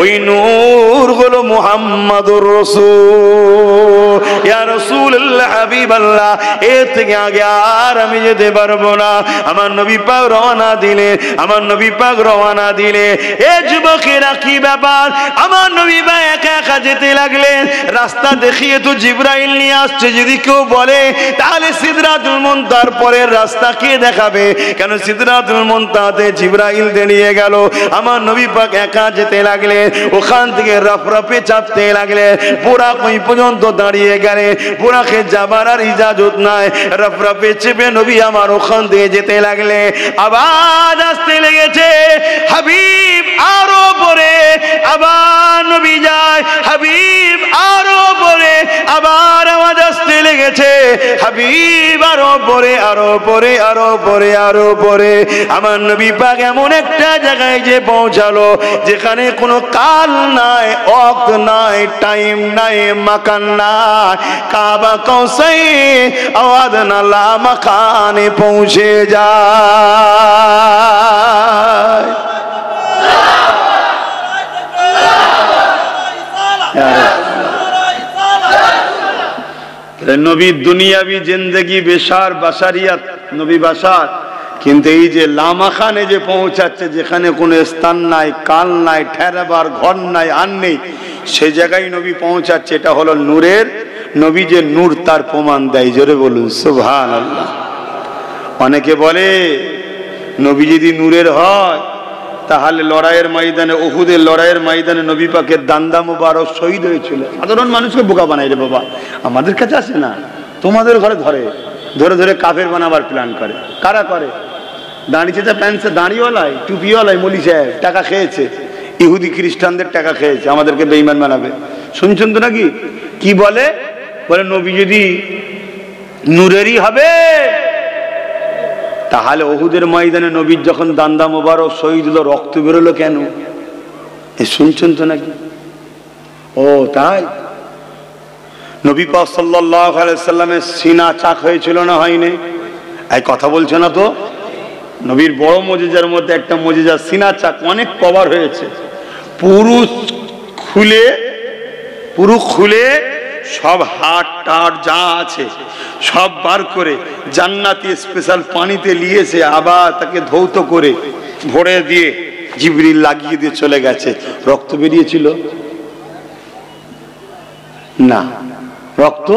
ওই নূর হলো মুহাম্মাদুর রাসূল। ইয়া রাসূলুল্লাহ, হাবিবাল্লাহ, এর থেকে আগে আর আমি যেতে পারবো না। আমার নবী পাক রওনা দিলে, আমার নবী পাক রওনা দিলে, এ যুবকেরা কি ব্যাপার? আমার নবী পাক একা একা যেতে লাগলেন। রাস্তা দেখিয়ে তো জিবরাইল নিয়ে আসছে। যদি কেউ বলে তাহলে সিদরাতুল মুনতাহার পরের রাস্তা কে দেখাবে? কেন সিদরাতুল মুনতাহাতে জিবরাইল দাঁড়িয়ে গেল। আমার নবী পাক একা যেতে লাগলেন। ওখান থেকে রফরফে চাপতে লাগলেন। বুরাক ওই পর্যন্ত দাঁড়িয়ে গেলেন। বুরাকে যাবার আর ইজাজত নাই। রফরফে চেপে নবী আমার ওখান থেকে যেতে লাগলেন। আওয়াজ আসতে লেগেছে, হাবিব আরো পরে। আবার নবী যায়, হাবিব আরো পরে। আবার আওয়াজ আসতে লেগেছে, হাবিব আরো পরে, আরো পরে, আরো পরে, আরো পরে। আমার নবী পাক এমন একটা জায়গায় যে পৌঁছালো যেখানে কোনো কাল নাই, ওয়াক্ত নাই, টাইম নাই, মাকান নাই। কাবা কৌসাই আওয়াজ নালা মাকানে পৌঁছে যায়। নবী দুনিয়াবি জিন্দেগি বেশার বাসারিয়াত, নবী বাসার, কিন্তু এই যে লামাখানে যে পৌঁছাচ্ছে, যেখানে কোনো স্থান নাই, কাল নাই, ঠেরাবার ঘর নাই, আর নেই, সে জায়গায় নবী পৌঁছাচ্ছে। এটা হলো নূরের নবী, যে নূর তার প্রমাণ দেয়। জোরে বলুন সুবহানাল্লাহ। অনেকে বলে নবী যদি নূরের হয় তাহলে লড়াইয়ের ময়দানে, উহুদের লড়াইয়ের ময়দানে নবী পাকের দান্দা মুবারক শহীদ হয়েছিল। সাধারণ মানুষকে বোকা বানাই রে বাবা। আমাদের কাছে আসে না, তোমাদের ঘরে ধরে ধরে ধরে কাফের বানাবার প্ল্যান করে। কারা করে? দাঁড়িয়েছে প্যান্টে দাঁড়িয়েওয়ালাই, টুপিওয়ালাই, মলি সাহেব টাকা খেয়েছে, ইহুদি খ্রিস্টানদের টাকা খেয়েছে, আমাদেরকে বেঈমান বানাবে। শুনছেন তো নাকি? কি বলে? বলে নবী যদি নূরেরই হবে তাহলে উহুদের ময়দানে নবীর যখন দান্দা মোবারক শহীদ হলো, রক্ত বেরোলো কেন? শুনছেন তো নাকি? ও তাই? নবী পাক সাল্লাল্লাহু আলাইহি সাল্লামের সিনা চাক হয়েছিল না হয়নি? এই কথা বলছে না তো? নবীর বড় মুজিজার মধ্যে একটা মুজিজা সিনা চাক, অনেক কভার হয়েছে। পুরো খুলে সব হাট টাট যা আছে সব বার করে জান্নাতি স্পেশাল পানিতে নিয়েছে, আবার তাকে ধৌত করে ভরে দিয়ে জিবরিল লাগিয়ে দিয়ে চলে গেছে। রক্ত বেরিয়েছিল না? রক্ত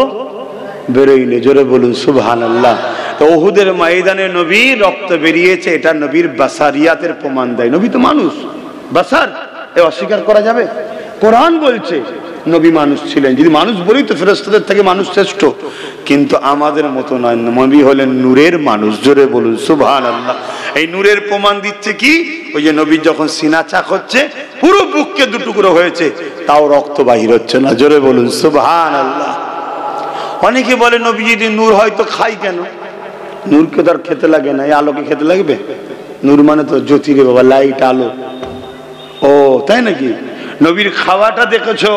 বেরোয়নি। জোরে বলুন সুবহানাল্লাহ। তো উহুদের ময়দানে নবী রক্ত বেরিয়েছে, এটা নবীর বাসারিয়াতের প্রমাণ দেয়। নবী তো মানুষ, বাসার, এ অস্বীকার করা যাবে? কোরআন বলছে নবী মানুষ ছিলেন। যদি মানুষ বলি তো ফেরেশতাদের থেকে মানুষ শ্রেষ্ঠ, কিন্তু আমাদের মতো নয়। নবী হলেন নূরের মানুষ। জোরে বলুন সুবহানাল্লাহ। এই নূরের প্রমাণ দিচ্ছে কি? ওই যে নবী যখন সিনা চাক হচ্ছে, পুরো বুককে দুটুকরো হয়েছে, তাও রক্ত বাহির হচ্ছে না। জোরে বলুন সুবহানাল্লাহ। অনেকে বলে নবী যদি নূর হয় তো খাই কেন? নূরকে তো আর খেতে লাগে না, এই আলোকে খেতে লাগবে? নূর মানে তো জ্যোতি রে বাবা, লাইট, আলো। ও তাই নাকি? নবীর খাওয়াটা দেখেছো?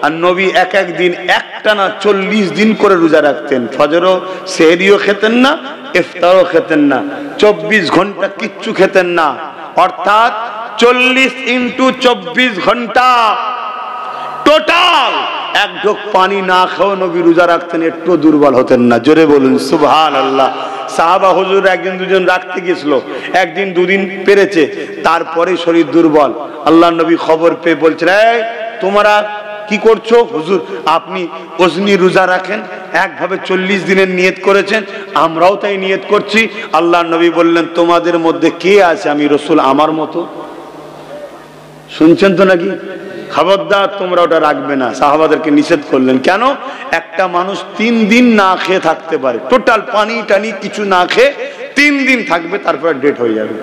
আর নবী এক এক দিন একটানা 40 দিন করে রোজা রাখতেন। ফজরও সেহরিও খেতেন না, ইফতারও খেতেন না, 24 ঘন্টা কিচ্ছু খেতেন না। অর্থাৎ 40 × 24 ঘন্টা টোটাল এক ঢোক পানি না খাও নবী রোজা রাখতেন, একটু দুর্বল হতেন না। জোরে বলুন সুবহানাল্লাহ। সাহাবা হুজুর একদিন দুজন রাখতে গেছিল, একদিন দুদিন পেরেছে, তারপরে শরীর দুর্বল। আল্লাহ নবী খবর পেয়ে বলছেন, এই তোমরা কি করছো? হুজুর আপনি ওজনি রোজা রাখেন, একভাবে 40 দিনের নিয়ত করেছেন, আমরাও তাই নিয়ত করছি। আল্লাহ নবী বললেন, তোমাদের মধ্যে কে আছে আমি রাসূল আমার মতো? শুনছেন তো নাকি? খবরদার তোমরা ওটা রাখবে না। সাহাবাদেরকে নিষেধ করলেন। কেন? একটা মানুষ 3 দিন না খেয়ে থাকতে পারে, টোটাল পানি টানি কিছু না খেয়ে 3 দিন থাকবে, তারপরে ডেট হয়ে যাবে।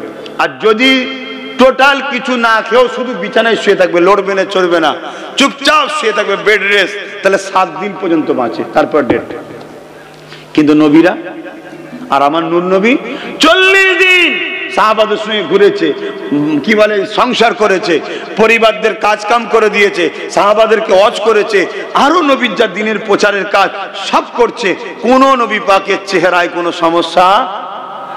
আর যদি টোটাল কিছু না খেয়েও শুধু বিছানায় শুয়ে থাকবে, লড়বে না, চড়বে না, চুপচাপ শুয়ে থাকবে, বেড রেস্ট, তাহলে 7 দিন পর্যন্ত বাঁচে, তারপর ডেট। কিন্তু নবীরা, আর আমার নূর নবী 40 দিন সাহাবাদের সঙ্গে ঘুরেছে, কি বলে সংসার করেছে, পরিবারদের কাজ কাম করে দিয়েছে, সাহাবাদেরকে ওয়াজ করেছে, আরো নবীর যা দিনের প্রচারের কাজ সব করছে। কোন নবী পাকের চেহারায় কোনো সমস্যা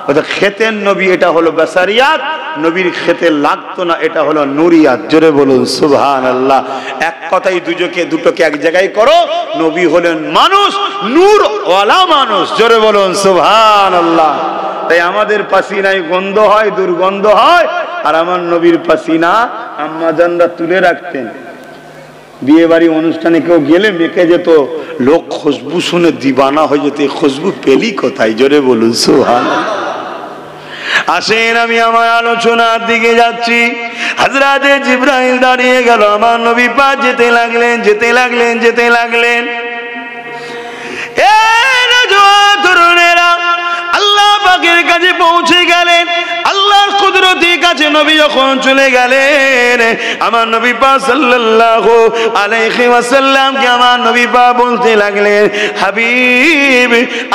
ওটা খেতেন নবী, এটা হলো বাসারিয়াত। নবীর খেতে লাগতো না, এটা হলো নুরিয়াত। জোরে বলুন সুবহানাল্লাহ। এক কথাই দুটোকে এক জায়গায় করো, নবী হলেন মানুষ, নূর ওয়ালা মানুষ। জোরে বলুন সুবহানাল্লাহ। তাই আমাদের পাসিনায় গন্ধ হয়, দুর্গন্ধ হয়, আর আমার নবীর পাসিনা আম্মা জানরা তুলে রাখতেন। বিয়ে বাড়ি অনুষ্ঠানে কেউ গেলে মেখে যেত, লোক খুশবু শুনে দিবানা হয়ে যেত। খুশবু পেলি কোথায়? জোরে বলুন সুবহানাল্লাহ। আসেন, আমি আমার আলোচনার দিকে যাচ্ছি। হযরতে জিবরাইল দাঁড়িয়ে গেল, আমার নবী পাক যেতে লাগলেন, যেতে লাগলেন, যেতে লাগলেন। আল্লাহ পাকের কাছে পৌঁছে গেলেন। আল্লাহর কুদরতের কাছে নবী যখন চলে গেলেন, আমার নবী পাক সাল্লাল্লাহু আলাইহি ওয়াসাল্লামকে আমার নবী পাক বলতে লাগলেন, হাবিব,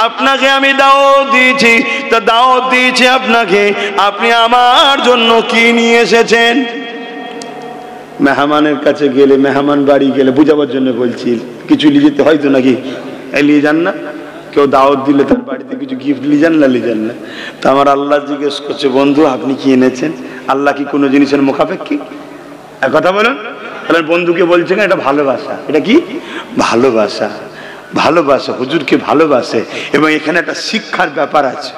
আপনাকে আমি দাওয়াত দিয়েছি, তা দাওয়াত দিয়েছি আপনাকে, আপনি আমার জন্য কি নিয়ে এসেছেন? মেহমানের কাছে গেলে, মেহমান বাড়ি গেলে বুঝাবার জন্য বলছি, কিছু নিয়ে যেতে হয়তো নাকি, নিয়ে যান না? কেউ দাওয়াত দিলে তার বাড়িতে কিছু গিফট নিয়ে যান না, নিয়ে যান না? তো আমার আল্লাহ জিজ্ঞেস করছে, বন্ধু আপনি কি এনেছেন? আল্লাহ কি কোনো জিনিসের মুখাপেক্ষী? এক কথা বলুন। তাহলে বন্ধুকে বলছে না, এটা ভালোবাসা। এটা কি? ভালোবাসা। ভালোবাসা, হুজুরকে ভালোবাসে। এবং এখানে একটা শিক্ষার ব্যাপার আছে,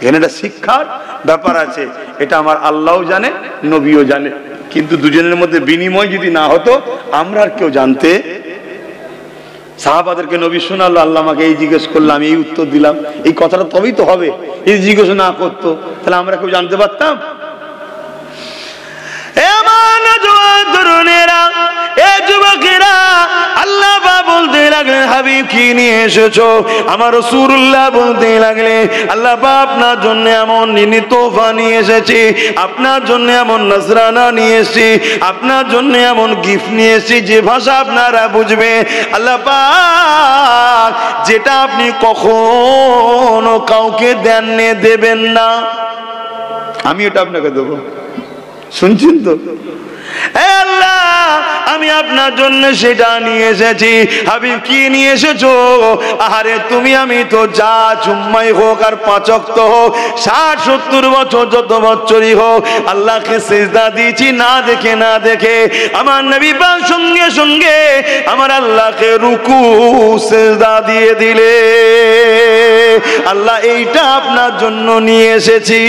এখানে একটা শিক্ষার ব্যাপার আছে। এটা আমার আল্লাহও জানে, নবীও জানে। কিন্তু দুজনের মধ্যে বিনিময় যদি না হতো, আমরা আর কেউ জানতে। সাহাবাদেরকে নবী শোনালো, আল্লাহ আমাকে এই জিজ্ঞেস করলো, আমি এই উত্তর দিলাম, এই কথাটা তবেই তো হবে। এই জিজ্ঞেস না করতো, তাহলে আমরা কেউ জানতে পারতাম? আল্লাহ বলতে লাগলেন, হাবিব কি নিয়ে এসেছো? আমার রাসূলুল্লাহ বলতে লাগলেন, আল্লাহ আপনার জন্য এমন তোফা নিয়ে এসেছি, আপনার জন্য এমন নজরানা নিয়ে এসেছি, আপনার জন্য এমন গিফট নিয়ে এসেছি যে ভাষা আপনারা বুঝবেন। আল্লাহ পাক যেটা আপনি কখনো কাউকে দেননি, দেবেন না, আমি এটা আপনাকে দেবো। শুনছেন তো? আল্লাহ আমি আপনার জন্য সেটা নিয়ে এসেছি। হাবিব কি নিয়ে এসেছো? আহারে তুমি আমি তো যা জুম্মাই হোক আর 5 ওয়াক্ত হোক, 60-70 বছর যত বছরই হোক, আল্লাহকে সিজদা দিয়েছি না দেখে, না দেখে। আমার নবী পাক সঙ্গে সঙ্গে আমার আল্লাহকে রুকু সিজদা দিয়ে দিলে, আল্লাহ এইটা আপনার জন্য নিয়ে এসেছি।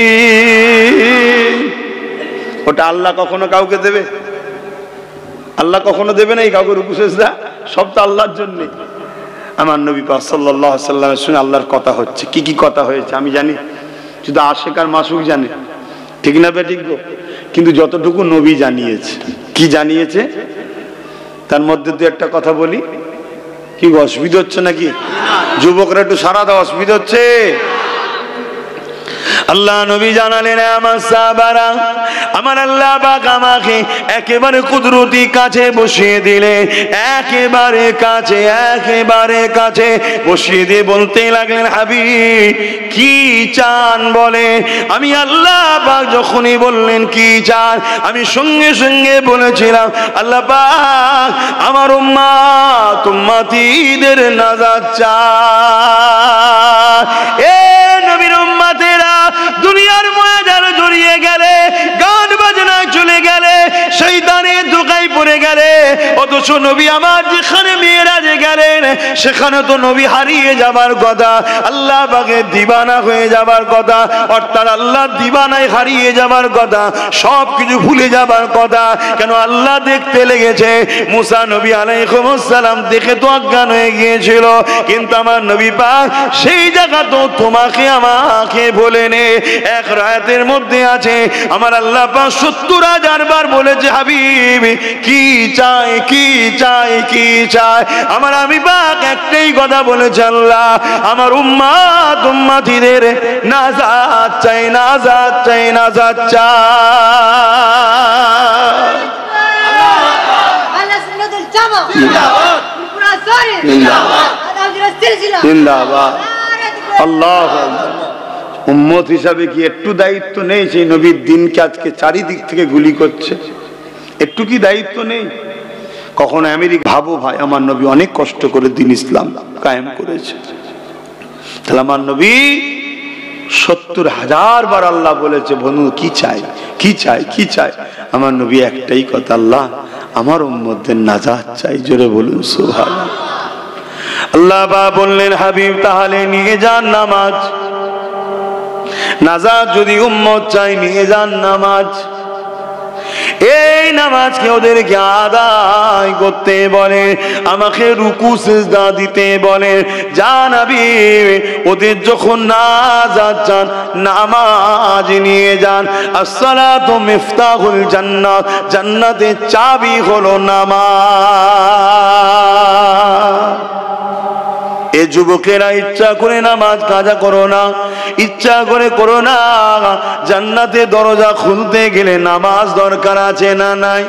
ওটা আল্লাহ কখনো কাউকে দেবে? আল্লাহ কখনো দেবে না এই কাউকে রুকু সিজদা? সব তো আল্লাহর জন্য। আমার নবী পাক সাল্লাল্লাহু আলাইহি ওয়াসাল্লামের সঙ্গে আল্লাহর কথা হচ্ছে। কি কি কথা হয়েছে আমি জানি, শুধু আশিক আর মাসুক জানে, ঠিক না বেঠিক গো? কিন্তু যতটুকু নবী জানিয়েছে, কি জানিয়েছে তার মধ্যে দু একটা কথা বলি। কি অসুবিধা হচ্ছে নাকি? যুবকরা একটু সারা দাও, অসুবিধা হচ্ছে? আল্লাহ নবী জানালেন, আমার সাহাবারা, আমার আল্লাহ পাক আমাকে একেবারে কুদরতি কাছে বসিয়ে দিলে, একেবারে কাছে, একেবারে কাছে বসিয়ে দিয়ে বলতে লাগলেন, হাবিব কি চান বলে? আমি আল্লাহ পাক যখনই বললেন কি চান, আমি সঙ্গে সঙ্গে বলেছিলাম, আল্লাহ পাক আমার উম্মত উম্মতিদের নাজাত চান। এ নবীর উম্মতেরা, দুনিয়ার ময়দানে জড়িয়ে গেলে, গান বাজনায় চলে গেলে, শয়তানের ধোঁকায় পড়ে গেলে, অথচ নবী আমার যেখানে মিরাজে গেলেন সেখানে তো নবী হারিয়ে যাবার কথা, আল্লাহ পাকের দিবানা হয়ে যাবার কথা, অর্থাৎ আল্লাহ দিবানায় হারিয়ে যাবার কথা, সব কিছু ভুলে যাবার কথা। কেন? আল্লাহ দেখতে লেগেছে। মুসা নবী আলাইহিস সালাম দেখে তো অজ্ঞান হয়ে গিয়েছিল, কিন্তু আমার নবী পাক সেই জায়গা তো তোমাকে আমাকে বলেনে। এক রায়াতের মধ্যে আছে আমার আল্লাহ পাক 70,000 বার বলেছে, হাবিব কি চাই, কি চাই, কি চাই? আমার আমি পাক একটাই কথা বলেছে, আল্লাহ আমার উম্মত উম্মতিদের নাজাত চাই, নাজাত চাই, নাজাত চাই। আল্লাহ সুন্নাতুল জামাত জিন্দাবাদ, পুরা শরীর জিন্দাবাদ, আল্লাহর সিলসিলা জিন্দাবাদ। আল্লাহু আকবার। উম্মত হিসাবে কি একটু দায়িত্ব নেই? সেই নবীর দিনকে আজকে চারিদিক থেকে গুলি করছে, একটু কি দায়িত্ব নেই? কখনো আমেরিকা ভাবো ভাই, আমার নবী অনেক কষ্ট করে দিন ইসলাম কায়েম করেছে। তাহলে আমার নবী 70,000 বার আল্লাহ বলেছে বন্ধু কি চাই কি চাই কি চাই, আমার নবী একটাই কথা, আল্লাহ আমার উম্মতদের নাজাত চাই। জোরে বলুন সুবহানাল্লাহ। আল্লাহ পাক বললেন হাবিব তাহলে নিয়ে যান নামাজ, নাজাত যদি উম্মত চাই নিয়ে যান নামাজ। এই নামাজকে ওদেরকে আদায় করতে বলে, আমাকে রুকু সিজদা দিতে বলে। যা নবী ওদের যখন নাজাত চান নামাজ নিয়ে যান। আসসালাতু মিফতাহুল জান্নাত, জান্নাতের চাবি হলো নামাজ। এ যুবকেরা ইচ্ছা করে নামাজ কাজা করো না, ইচ্ছা করে করো না। জান্নাতে দরজা খুলতে গেলে নামাজ দরকার আছে না নাই?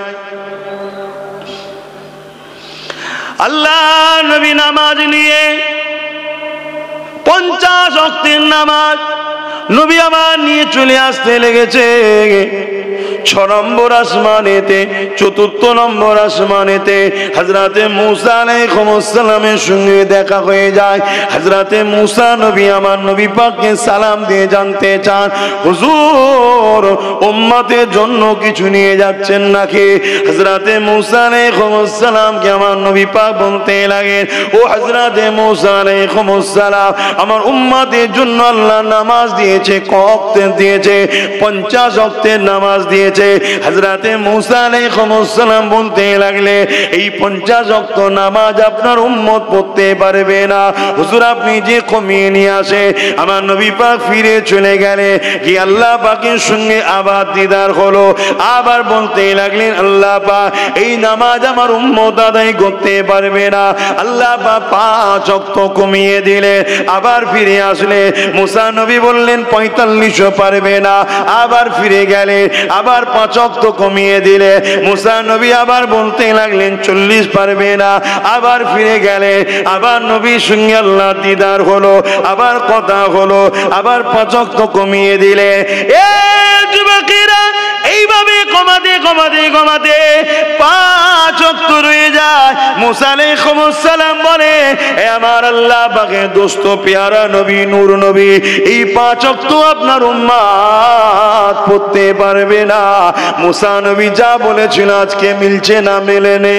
আল্লাহ নবী নামাজ নিয়ে 50 ওয়াক্তের নামাজ নবী আমার নিয়ে চলে আসতে লেগেছে। 6 নম্বর আসমানেতে, 4 নম্বর আসমানেতে হযরতে মুসা আলাইহিস সালামের সঙ্গে দেখা হয়ে যায়। হযরতে মুসা নবী আমার নবী পাককে সালাম দিয়ে জানতে চান, হুজুর উম্মতের জন্য কিছু নিয়ে যাচ্ছেন নাকি? হযরতে মুসা আলাইহিস সালামকে আমার নবী পাক বলতে লাগেন, ও হযরতে মুসা আলাইহিস সালাম, আমার উম্মতের জন্য আল্লাহ নামাজ দিয়েছে, কওয়াক্ত দিয়েছে, 50 ওয়াক্তের নামাজ দিয়েছে। হযরতে মুসা আলাইহিস সালাম বলতে লাগলে, এই 50 ওয়াক্ত নামাজ আপনার উম্মত পড়তে পারবে না, হুজুর আপনি যে কমিয়ে নিয়ে আসে। আমার নবী পাক ফিরে চলে গেলে কি আল্লাহ পাকের সঙ্গে আবার দিদার হলো। আবার বলতে লাগলেন, আল্লাহ পাক এই নামাজ আমার উম্মত আদায় করতে পারবে না। আল্লাহ পাক 5 ওয়াক্ত কমিয়ে দিলে। আবার ফিরে আসলে মুসা নবী বললেন 45ও পারবে না। আবার ফিরে গেলে আবার 5 ওয়াক্ত কমিয়ে দিলে। মুসা নবী আবার বলতে লাগলেন 40 পারবে না। আবার ফিরে গেলে আবার নবীর সঙ্গে আল্লাহ দিদার হলো, আবার কথা হলো, আবার 5 ওয়াক্ত কমিয়ে দিলে। এ যুবকেরা এইভাবে কমাতে কমাতে কমাতে 5 ওয়াক্ত রয়ে যায়। মুসা আলাইহিস সালাম বলে, এ আমার আল্লাহ পাকের দোস্ত পেয়ারা নবী নূর নবী, এই 5 ওয়াক্ত আপনার উম্মত পড়তে পারবে না। মুসা নবী যা বলেছিল আজকে মিলছে না মেলেনে।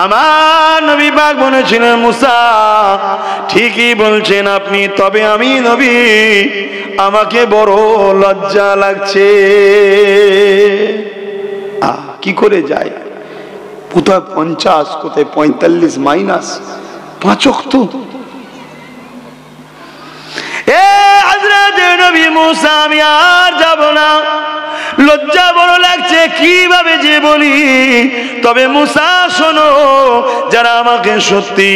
আমার নবী পাক বলেছিলেন, মুসা ঠিকই বলছেন আপনি, তবে আমি নবী আমাকে বড় লজ্জা লাগছে। কি করে যায়, কোথায় 50 কোথায় 45 মাইনাস 5 ওয়াক্ত। এ হযরত নবী মুসা আমি আর যাব না, লজ্জা বড় লাগছে, কিভাবে যে বলি। তবে মুসা শোনো, যারা আমাকে সত্যি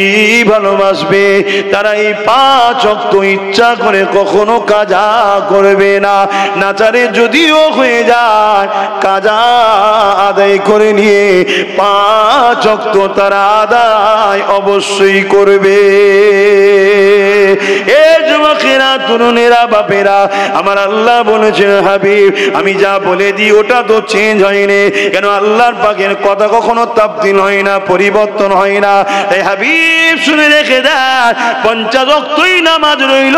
ভালোবাসবে তারা এই 5 ওয়াক্ত ইচ্ছা করে কখনো কাজা করবে না। নাচারে যদিও হয়ে যায় কাজা আদায় করে নিয়ে 5 ওয়াক্ত তারা আদায় অবশ্যই করবে। এ যুবকেরা, তরুণেরা, বাপেরা, আমার আল্লাহ বলেছেন হাবিব আমি যা বলে দিই ওটা তো চেঞ্জ হয়নি। কেন? আল্লাহর পাকের কথা কখনো তাবদীল হয় না, পরিবর্তন হয় না। এই হাবিব শুনে রেখে দেন, 50 ওয়াক্তই নামাজ রইল,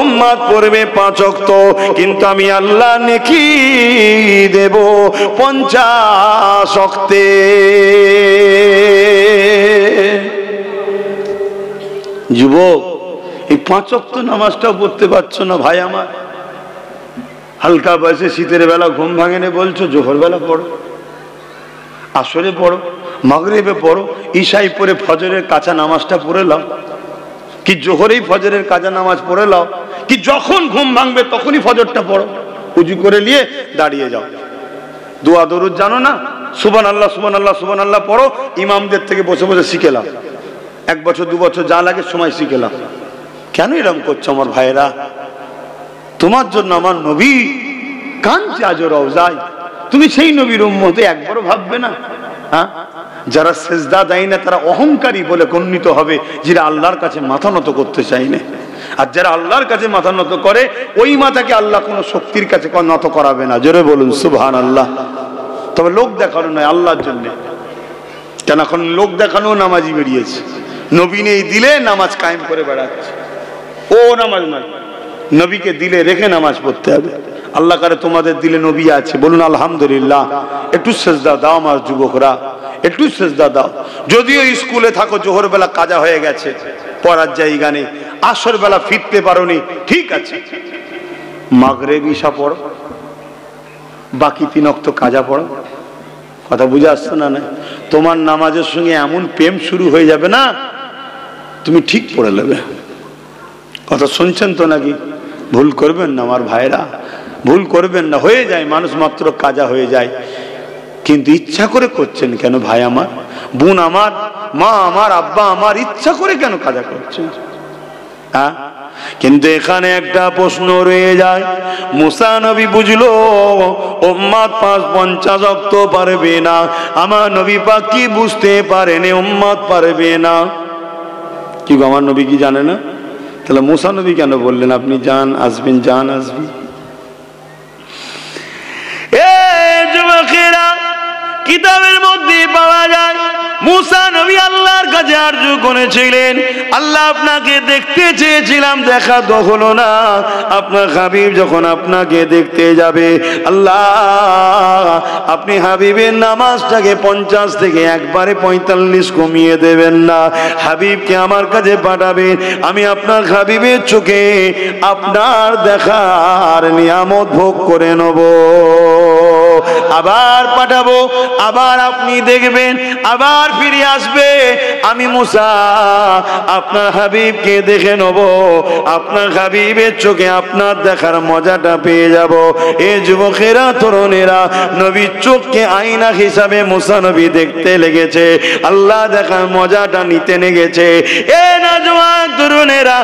উম্মত পড়বে 5 ওয়াক্ত, কিন্তু আমি আল্লাহ নেকি দেব 50 ওয়াক্তে। যুবক, এই 5 ওয়াক্ত নামাজটাও পড়তে পারছো না ভাই আমার। হালকা বয়সে শীতের বেলা ঘুম ভাঙেনে বলছো জোহর বেলা পড়ো, আসরে পড়ো, মাগরিবে পড়ো, ঈশায় পড়ে ফজরের কাঁচা নামাজটা পড়ে নাও। কি জোহরেই ফজরের কাঁচা নামাজ পড়ে নাও, কি যখন ঘুম ভাঙবে তখনই ফজরটা পড়ো, উজু করে নিয়ে দাঁড়িয়ে যাও। দোয়া দরুদ জানো না? সুবহানাল্লাহ সুবহানাল্লাহ সুবহানাল্লাহ পড়ো, ইমামদের থেকে বসে বসে শিখে নাও। 1 বছর 2 বছর যা লাগে সময় শিখে নাও। কেন এরকম করছো আমার ভাইরা? তোমার জন্য আমার নবী কাঁদছে আজ রওজায়, তুমি সেই নবীর উম্মতে একবারও ভাববে না? হ্যাঁ, যারা সেজদা দেয় না তারা অহংকারী বলে গণ্যিত হবে, যারা আল্লাহর কাছে মাথা নত করতে চায় না। আর যারা আল্লাহর কাছে মাথা নত করে ওই মাথাকে আল্লাহ কোনো শক্তির কাছে নত করাবে না। জোরে বলুন সুবহানাল্লাহ। তবে লোক দেখানো নয়, আল্লাহর জন্য। কেন? এখন লোক দেখানো নামাজি বেরিয়েছে, নবী নেই দিলে নামাজ কায়েম করে বেড়াচ্ছে। ও নামাজ নয়, নবীকে দিলে রেখে নামাজ পড়তে হবে। আল্লাহ করে তোমাদের দিলে নবী আছে, বলুন আলহামদুলিল্লাহ। একটু সেজদা দাও আমার যুবকরা, একটু সেজদা দাও। যদিও স্কুলে থাকো, জোহর বেলা কাজা হয়ে গেছে, পড়ার জায়গা নেই, আসর বেলা ফিরতে পারোনি, ঠিক আছে, মাগরিব ইশা পড়ো, বাকি 3 ওয়াক্ত কাজা পড়ো। কথা বুঝে আসছে না? না, তোমার নামাজের সঙ্গে এমন প্রেম শুরু হয়ে যাবে না, তুমি ঠিক পড়ে নেবে। কথা শুনছেন তো নাকি? ভুল করবেন না আমার ভাইরা, ভুল করবেন না। হয়ে যায়, মানুষ মাত্র কাজা হয়ে যায়, কিন্তু ইচ্ছা করে করছেন কেন ভাই আমার, বোন আমার, মা আমার, আব্বা আমার, ইচ্ছা করে কেন কাজা করছেন? হ্যাঁ, কিন্তু এখানে একটা প্রশ্ন রয়ে যায়। মুসা নবী বুঝলো উম্মত 50 ওয়াক্ত পারবে না, আমার নবী পাক কি বুঝতে পারেনি উম্মত পারবে না? কি গো, আমার নবী কি জানে না? তাহলে মুসা নবী কেন বললেন আপনি যান আসবেন, যান আসবেন? যুবকেরা, কিতাবের মধ্যে পাওয়া যায় মুসা নবী আল্লাহর কাছে আরজু করেছিলেন, আল্লাহ আপনাকে দেখতে চেয়েছিলাম, দেখা তো হলো না। আপনার হাবিব যখন আপনাকে দেখতে যাবে, আল্লাহ আপনি হাবিবের নামাজটাকে 50 থেকে একবারে 45 কমিয়ে দেবেন না, হাবিবকে আমার কাছে পাঠাবেন, আমি আপনার হাবিবের চোখে আপনার দেখার নিয়ামত ভোগ করে নেব। আবার পাঠাবো, আবার আপনি দেখবেন, আবার ফিরে আসবে, আমি মুসা আপনার হাবিবকে দেখে নেব, আপনার হাবিবের চোখে আপনার দেখার মজাটা পেয়ে যাব। এ যুবকেরা, তরুণেরা, নবীর চোখকে আয়না হিসাবে মুসা নবী দেখতে লেগেছে, আল্লাহ দেখার মজাটা নিতে লেগেছে। এ নওজওয়ান তরুণেরা,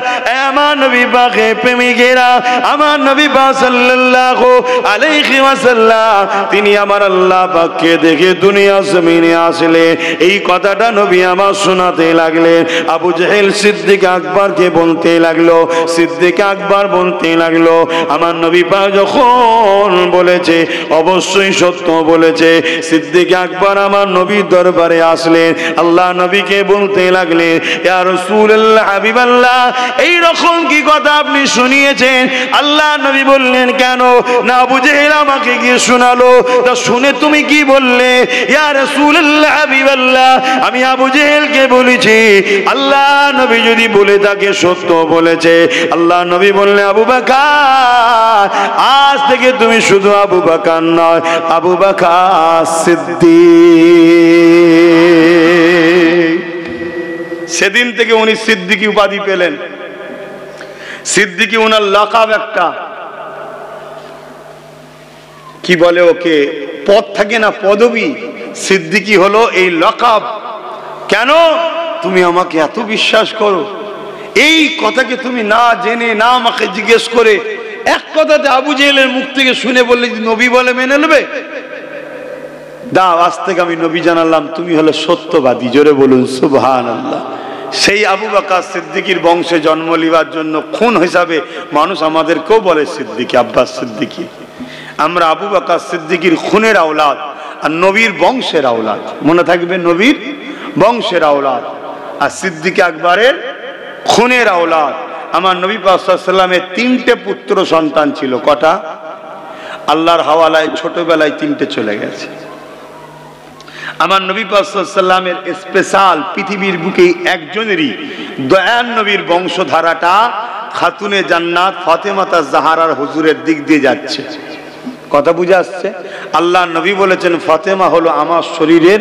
আমার নবী পাকে প্রেমিকেরা, আমার নবী পাক সাল্লাল্লাহু আলাইহি ওয়াসাল্লাম তিনি আমার আল্লাহ পাককে দেখে দুনিয়া জমিনে আসলে এই কথাটা নবী আমার শোনাতে লাগলেন। আবু জাহেল সিদ্দিক আকবরকে বলতে লাগলো, সিদ্দিক আকবর বলতে লাগলো, আমার নবী পাক যখন বলেছে অবশ্যই সত্য বলেছে। সিদ্দিক আকবর আমার নবীর দরবারে আসলেন, আল্লাহ নবীকে বলতে লাগলেন, ইয়া রাসূলুল্লাহ, হাবিবাল্লাহ, এই রকম কি কথা আপনি শুনিয়েছেন? আল্লাহ নবী বললেন, কেন না, আবু জাহেল আমাকে গিয়ে শোনালো, তা শুনে তুমি কি বললে? ইয়া রাসূলুল্লাহ, হাবিবাল্লাহ, আমি আবু জাহেলকে বলেছি আল্লাহ নবী যদি বলে থাকে সত্য বলেছে। আল্লাহ নবী বললেন, আবু বকর, আজ থেকে তুমি শুধু আবু বকর নয়, আবু বকর সিদ্দিক। সেদিন থেকে উনি সিদ্দিকী উপাধি পেলেন। সিদ্দিকী ওনার লাকাব একটা, কি বলে ওকে, পদ থাকে না, পদবী। সিদ্দিকী হলো এই লাকাব। কেন? তুমি আমাকে এত বিশ্বাস করো, এই কথাকে তুমি না জেনে, না আমাকে জিজ্ঞেস করে, এক কথাতে আবু জেহেলের মুখ থেকে শুনে বললে নবী বলে মেনে নেবে? দাও, আজ থেকে আমি নবী জানালাম, তুমি হলো সত্যবাদী। জোরে বলুন সুবহানাল্লাহ। সেই আবু বকর সিদ্দিকীর বংশে জন্ম লিবার জন্য খুন হিসাবে মানুষ আমাদেরকেও বলে সিদ্দিকী, আব্বাস সিদ্দিকী। আমরা আবু বকর সিদ্দিকীর খুনের আওলাদ আর নবীর বংশের আওলাদ। মনে থাকবে, নবীর বংশের আওলাদ আর সিদ্দিক আকবরের খুনের আওলাদ। আমার নবী পাক সাল্লাল্লাহু আলাইহি ওয়াসাল্লামের 3টে পুত্র সন্তান ছিল। কটা? আল্লাহর হাওয়ালায় ছোটবেলায় 3টে চলে গেছে। আমার নবী পাক সাল্লাল্লাহু আলাইহি ওয়াসাল্লামের স্পেশাল পৃথিবীর বুকে একজনেরই দয়ার নবীর বংশধারাটা খাতুনে জান্নাত ফাতেমা জাহরার হুজুরের দিক দিয়ে যাচ্ছে। কথা বুঝে আসছে? আল্লাহ নবী বলেছেন, ফাতেমা হলো আমার শরীরের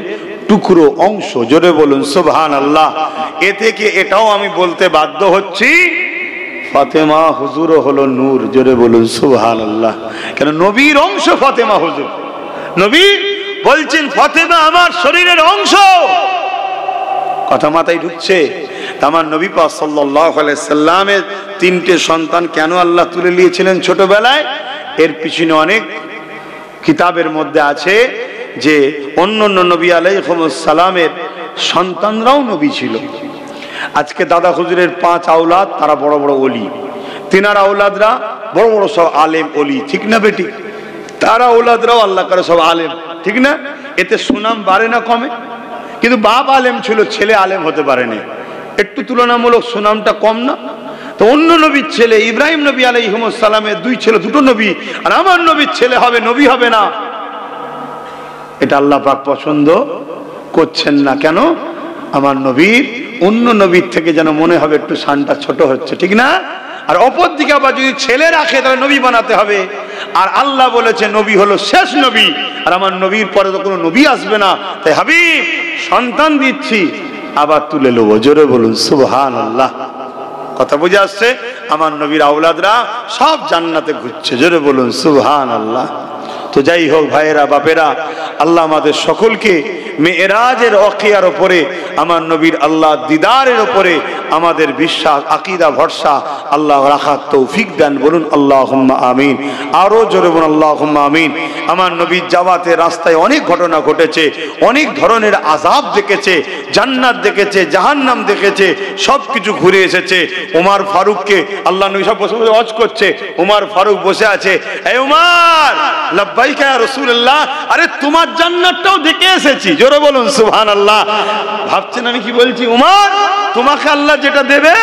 টুকরো অংশ। জোরে বলুন সুবহানাল্লাহ। এ থেকে এটাও আমি বলতে বাধ্য হচ্ছি, ফাতেমা হুজুরও হলো নূর। জোরে বলুন সুবহানাল্লাহ। কেন? নবীর অংশ ফাতেমা হুজুর। নবী বলছেন ফাতেমা আমার শরীরের অংশ। কথা মাথায় ঢুকছে? আমার নবী পাক সাল্লাল্লাহু আলাইহি সাল্লামের 3টে সন্তান কেন আল্লাহ তুলে নিয়েছিলেন ছোটবেলায়? এর পিছনে অনেক কিতাবের মধ্যে আছে যে অন্য নবী আলাইহিস সালামের সন্তানরাও নবী ছিল। আজকে দাদা হুজুরের 5 আওলাদ, তারা বড় বড় ওলি। তিনার আওলাদরা বড় বড় সব আলেম ওলি, ঠিক না বেটি? তারা আওলাদরাও আল্লাহ করে সব আলেম, ঠিক না? এতে সুনাম বাড়ে না কমে? কিন্তু বাপ আলেম ছিল, ছেলে আলেম হতে পারেনি, একটু তুলনামূলক সুনামটা কম না? তো অন্য নবীর ছেলে ইব্রাহিম নবী আলাইহিস সালামের দুই ছেলে দুটো নবী, আর আমার নবীর ছেলে হবে নবী হবে না, এটা আল্লাহ পাক পছন্দ করছেন না। কেন? আমার নবীর অন্য নবীর থেকে যেন মনে হবে একটু শানটা ছোট হচ্ছে, ঠিক না? আর অপর দিকে আবার যদি ছেলে রাখে তাহলে নবী বানাতে হবে। আর আল্লাহ বলেছে নবী হলো শেষ নবী, আর আমার নবীর পরে তো কোনো নবী আসবে না। তাই হাবিব সন্তান দিচ্ছি, আবার তুলে নেবো। জোরে বলুন সুবহানাল্লাহ। কথা বুঝে আসছে? আমার নবীর আওলাদরা সব জান্নাতে ঘুরছে। জোরে বলুন সুবহানাল্লাহ। তো যাই হোক ভাইয়েরা, বাপেরা, আল্লাহ আমাদের সকলকে মেরাজের ওয়াকিয়ার উপরে, আমার নবীর আল্লাহ দিদারের উপরে আমাদের বিশ্বাস, আকীদা, ভরসা আল্লাহ রাখার তৌফিক দেন। বলুন আল্লাহুম্মা আমিন। আরো জোরে বলুন আল্লাহুম্মা আমিন। আমার নবীর যাওয়াতে রাস্তায় অনেক ঘটনা ঘটেছে, অনেক ধরনের আযাব দেখেছে, জান্নাত দেখেছে, জাহান্নাম দেখেছে, সবকিছু ঘুরে এসেছে। ওমর ফারুককে আল্লাহ নবী সব বসে বসে ওয়াজ করছে, ওমর ফারুক বসে আছে, এই ওমর লাব্বাইকা ইয়া রাসূলুল্লাহ, আরে তোমার জান্নাতটাও দেখে এসেছি। জোরে বলুন সুবহানাল্লাহ। ভাবছেন আমি কি বলছি? ওমর, তোমাকে আল্লাহ যেটা দেবে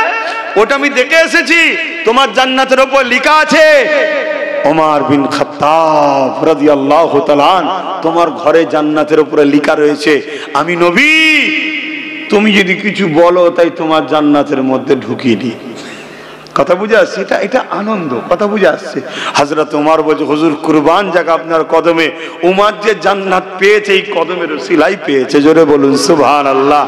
ওটা আমি দেখে এসেছি, তোমার জান্নাতের উপর লেখা আছে। ওমর বিন খাত্তাব রাদিয়াল্লাহু তাআলা, তোমার ঘরে জান্নাতের উপরে লেখা রয়েছে আমি নবী, তুমি যদি কিছু বলো তাই তোমার জান্নাতের মধ্যে ঢুকিয়ে দিই। কথা বুঝে আসছে? এটা আনন্দ। কথা বুঝে আসছে? হযরত ওমর বলছে, হুজুর কুরবান যাক আপনার কদমে। ওমর যে জান্নাত পেয়েছে এই কদমের উসিলাই পেয়েছে। জোরে বলুন সুবহানাল্লাহ।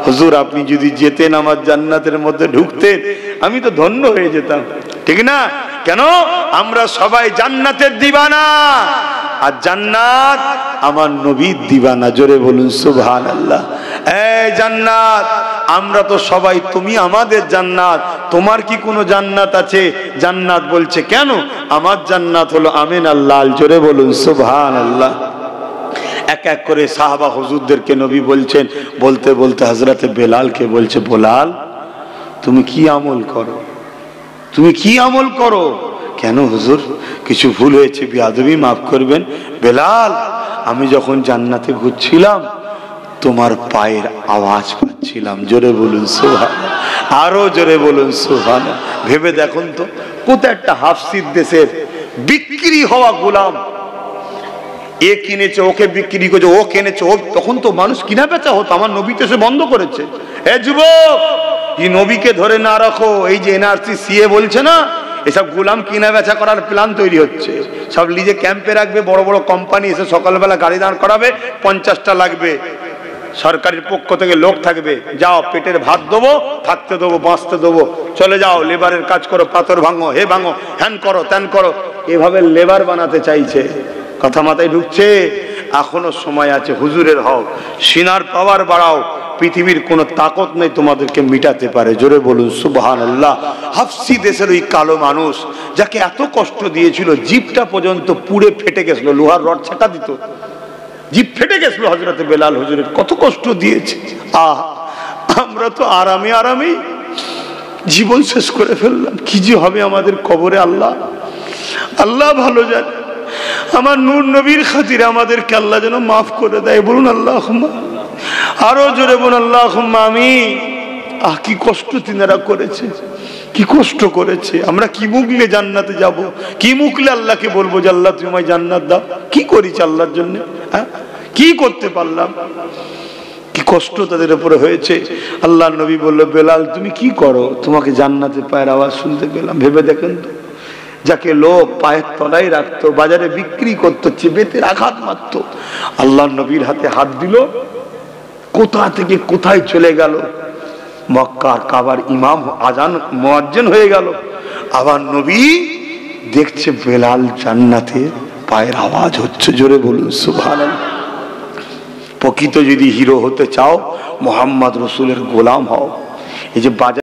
হুজুর আপনি যদি যেতেন আমার জান্নাতের মধ্যে ঢুকতেন, আমি তো ধন্য হয়ে যেতাম, ঠিক না? কেন? আমরা সবাই জান্নাতের দিবানা, আর জান্নাত আমার নবীর দিবানা। জোরে বলুন সুবহানাল্লাহ। এই জান্নাত আমরা তো সবাই, তুমি আমাদের জান্নাত, তোমার কি কোনো জান্নাত আছে? জান্নাত বলছে কেন? আমার জান্নাত হলো আমিনার লাল। জোরে বলুন সুবহানাল্লাহ। এক এক করে সাহাবা হুজুরদেরকে নবী বলছেন, বলতে বলতে হযরতে বেলালকে বলছে, বেলাল তুমি কি আমল করো? তুমি কি আমল করো? কেন হুজুর? কিছু ভুল হয়েছে, বেয়াদবি মাফ করবেন। বেলাল, আমি যখন জান্নাতে ঘুরছিলাম তোমার পায়ের আওয়াজ পাচ্ছিলাম। জোরে বলুন সুবহানাল্লাহ। আরো জোরে বলুন সুবহানাল্লাহ। ভেবে দেখুন তো, কোথায় একটা হাফসির দেশের বিক্রি হওয়া গোলাম, এ কিনেছে, ওকে বিক্রি করেছে, ও কিনেছে, ও, তখন তো মানুষ কিনা বেচা হতো। আমার নবী তো সে বন্ধ করেছে। এ যুবক, এই নবীকে ধরে না রাখো, এই যে এনআরসি সিএ বলছে না, এসব গোলাম কিনা বেচা করার প্ল্যান তৈরি হচ্ছে। সব লিজে ক্যাম্পে রাখবে, বড় বড় কোম্পানি এসে সকালবেলা গাড়ি দাঁড় করাবে, 50টা লাগবে, সরকারের পক্ষ থেকে লোক থাকবে, যাও পেটের ভাত দেবো, থাকতে দেবো, বাঁচতে দেবো, চলে যাও, লেবারের কাজ করো, পাথর ভাঙো, হে ভাঙো, হ্যান করো, ত্যান করো। এভাবে লেবার বানাতে চাইছে। কথা মাথায় ঢুকছে? এখনো সময় আছে, হুজুরের হও, সিনার পাওয়ার বাড়াও, পৃথিবীর কোনো তাকত নেই তোমাদেরকে মিটাতে পারে। জোরে বলুন সুবহানাল্লাহ। হাফসি দেশের ওই কালো মানুষ যাকে এত কষ্ট দিয়েছিল, জিভটা পর্যন্ত পুড়ে ফেটে গেছিল, লোহার রড ছেঁকা দিত, জিভ ফেটে গেছিল হযরতে বেলাল হুজুরের, কত কষ্ট দিয়েছে। আমরা তো আরামে আরামেই জীবন শেষ করে ফেললাম। কি যে হবে আমাদের কবরে আল্লাহ আল্লাহ ভালো জানে। আমার নূর নবীর খাতিরে আমাদেরকে আল্লাহ যেন মাফ করে দেয়। বলুন আল্লাহুম্মা। আরো জোরে বলুন আল্লাহুম্মা আমিন। কি কষ্ট তিনারা করেছে, কি কষ্ট করেছে। আমরা কি মুখলে জান্নাতে যাব? কি মুখলে আল্লাহকে বলবো যে আল্লাহ তুমি আমায় জান্নাত দাও? কি করেছি আল্লাহর জন্য? কি করতে পারলাম? কি কষ্ট তাদের উপরে হয়েছে। আল্লাহর নবী বলল, বেলাল তুমি কি করো? তোমাকে জান্নাতে পায়ের আওয়াজ শুনতে পেলাম। ভেবে দেখেন তো, যাকে লোক পায়ের তলায় রাখতো, বাজারে বিক্রি করতো, চিবেতে আঘাত মারত, আল্লাহর নবীর হাতে হাত দিল, কোথা থেকে কোথায় চলে গেল, মক্কার কাবার ইমাম আজান মুয়াজ্জিন হয়ে গেল। আবার নবী দেখছে বেলাল জান্নাতে পায়ের আওয়াজ হচ্ছে। জোরে বলুন সুবহানাল্লাহ। প্রকৃত যদি হিরো হতে চাও, মুহাম্মদ রাসূলের গোলাম হও। এই যে বাজার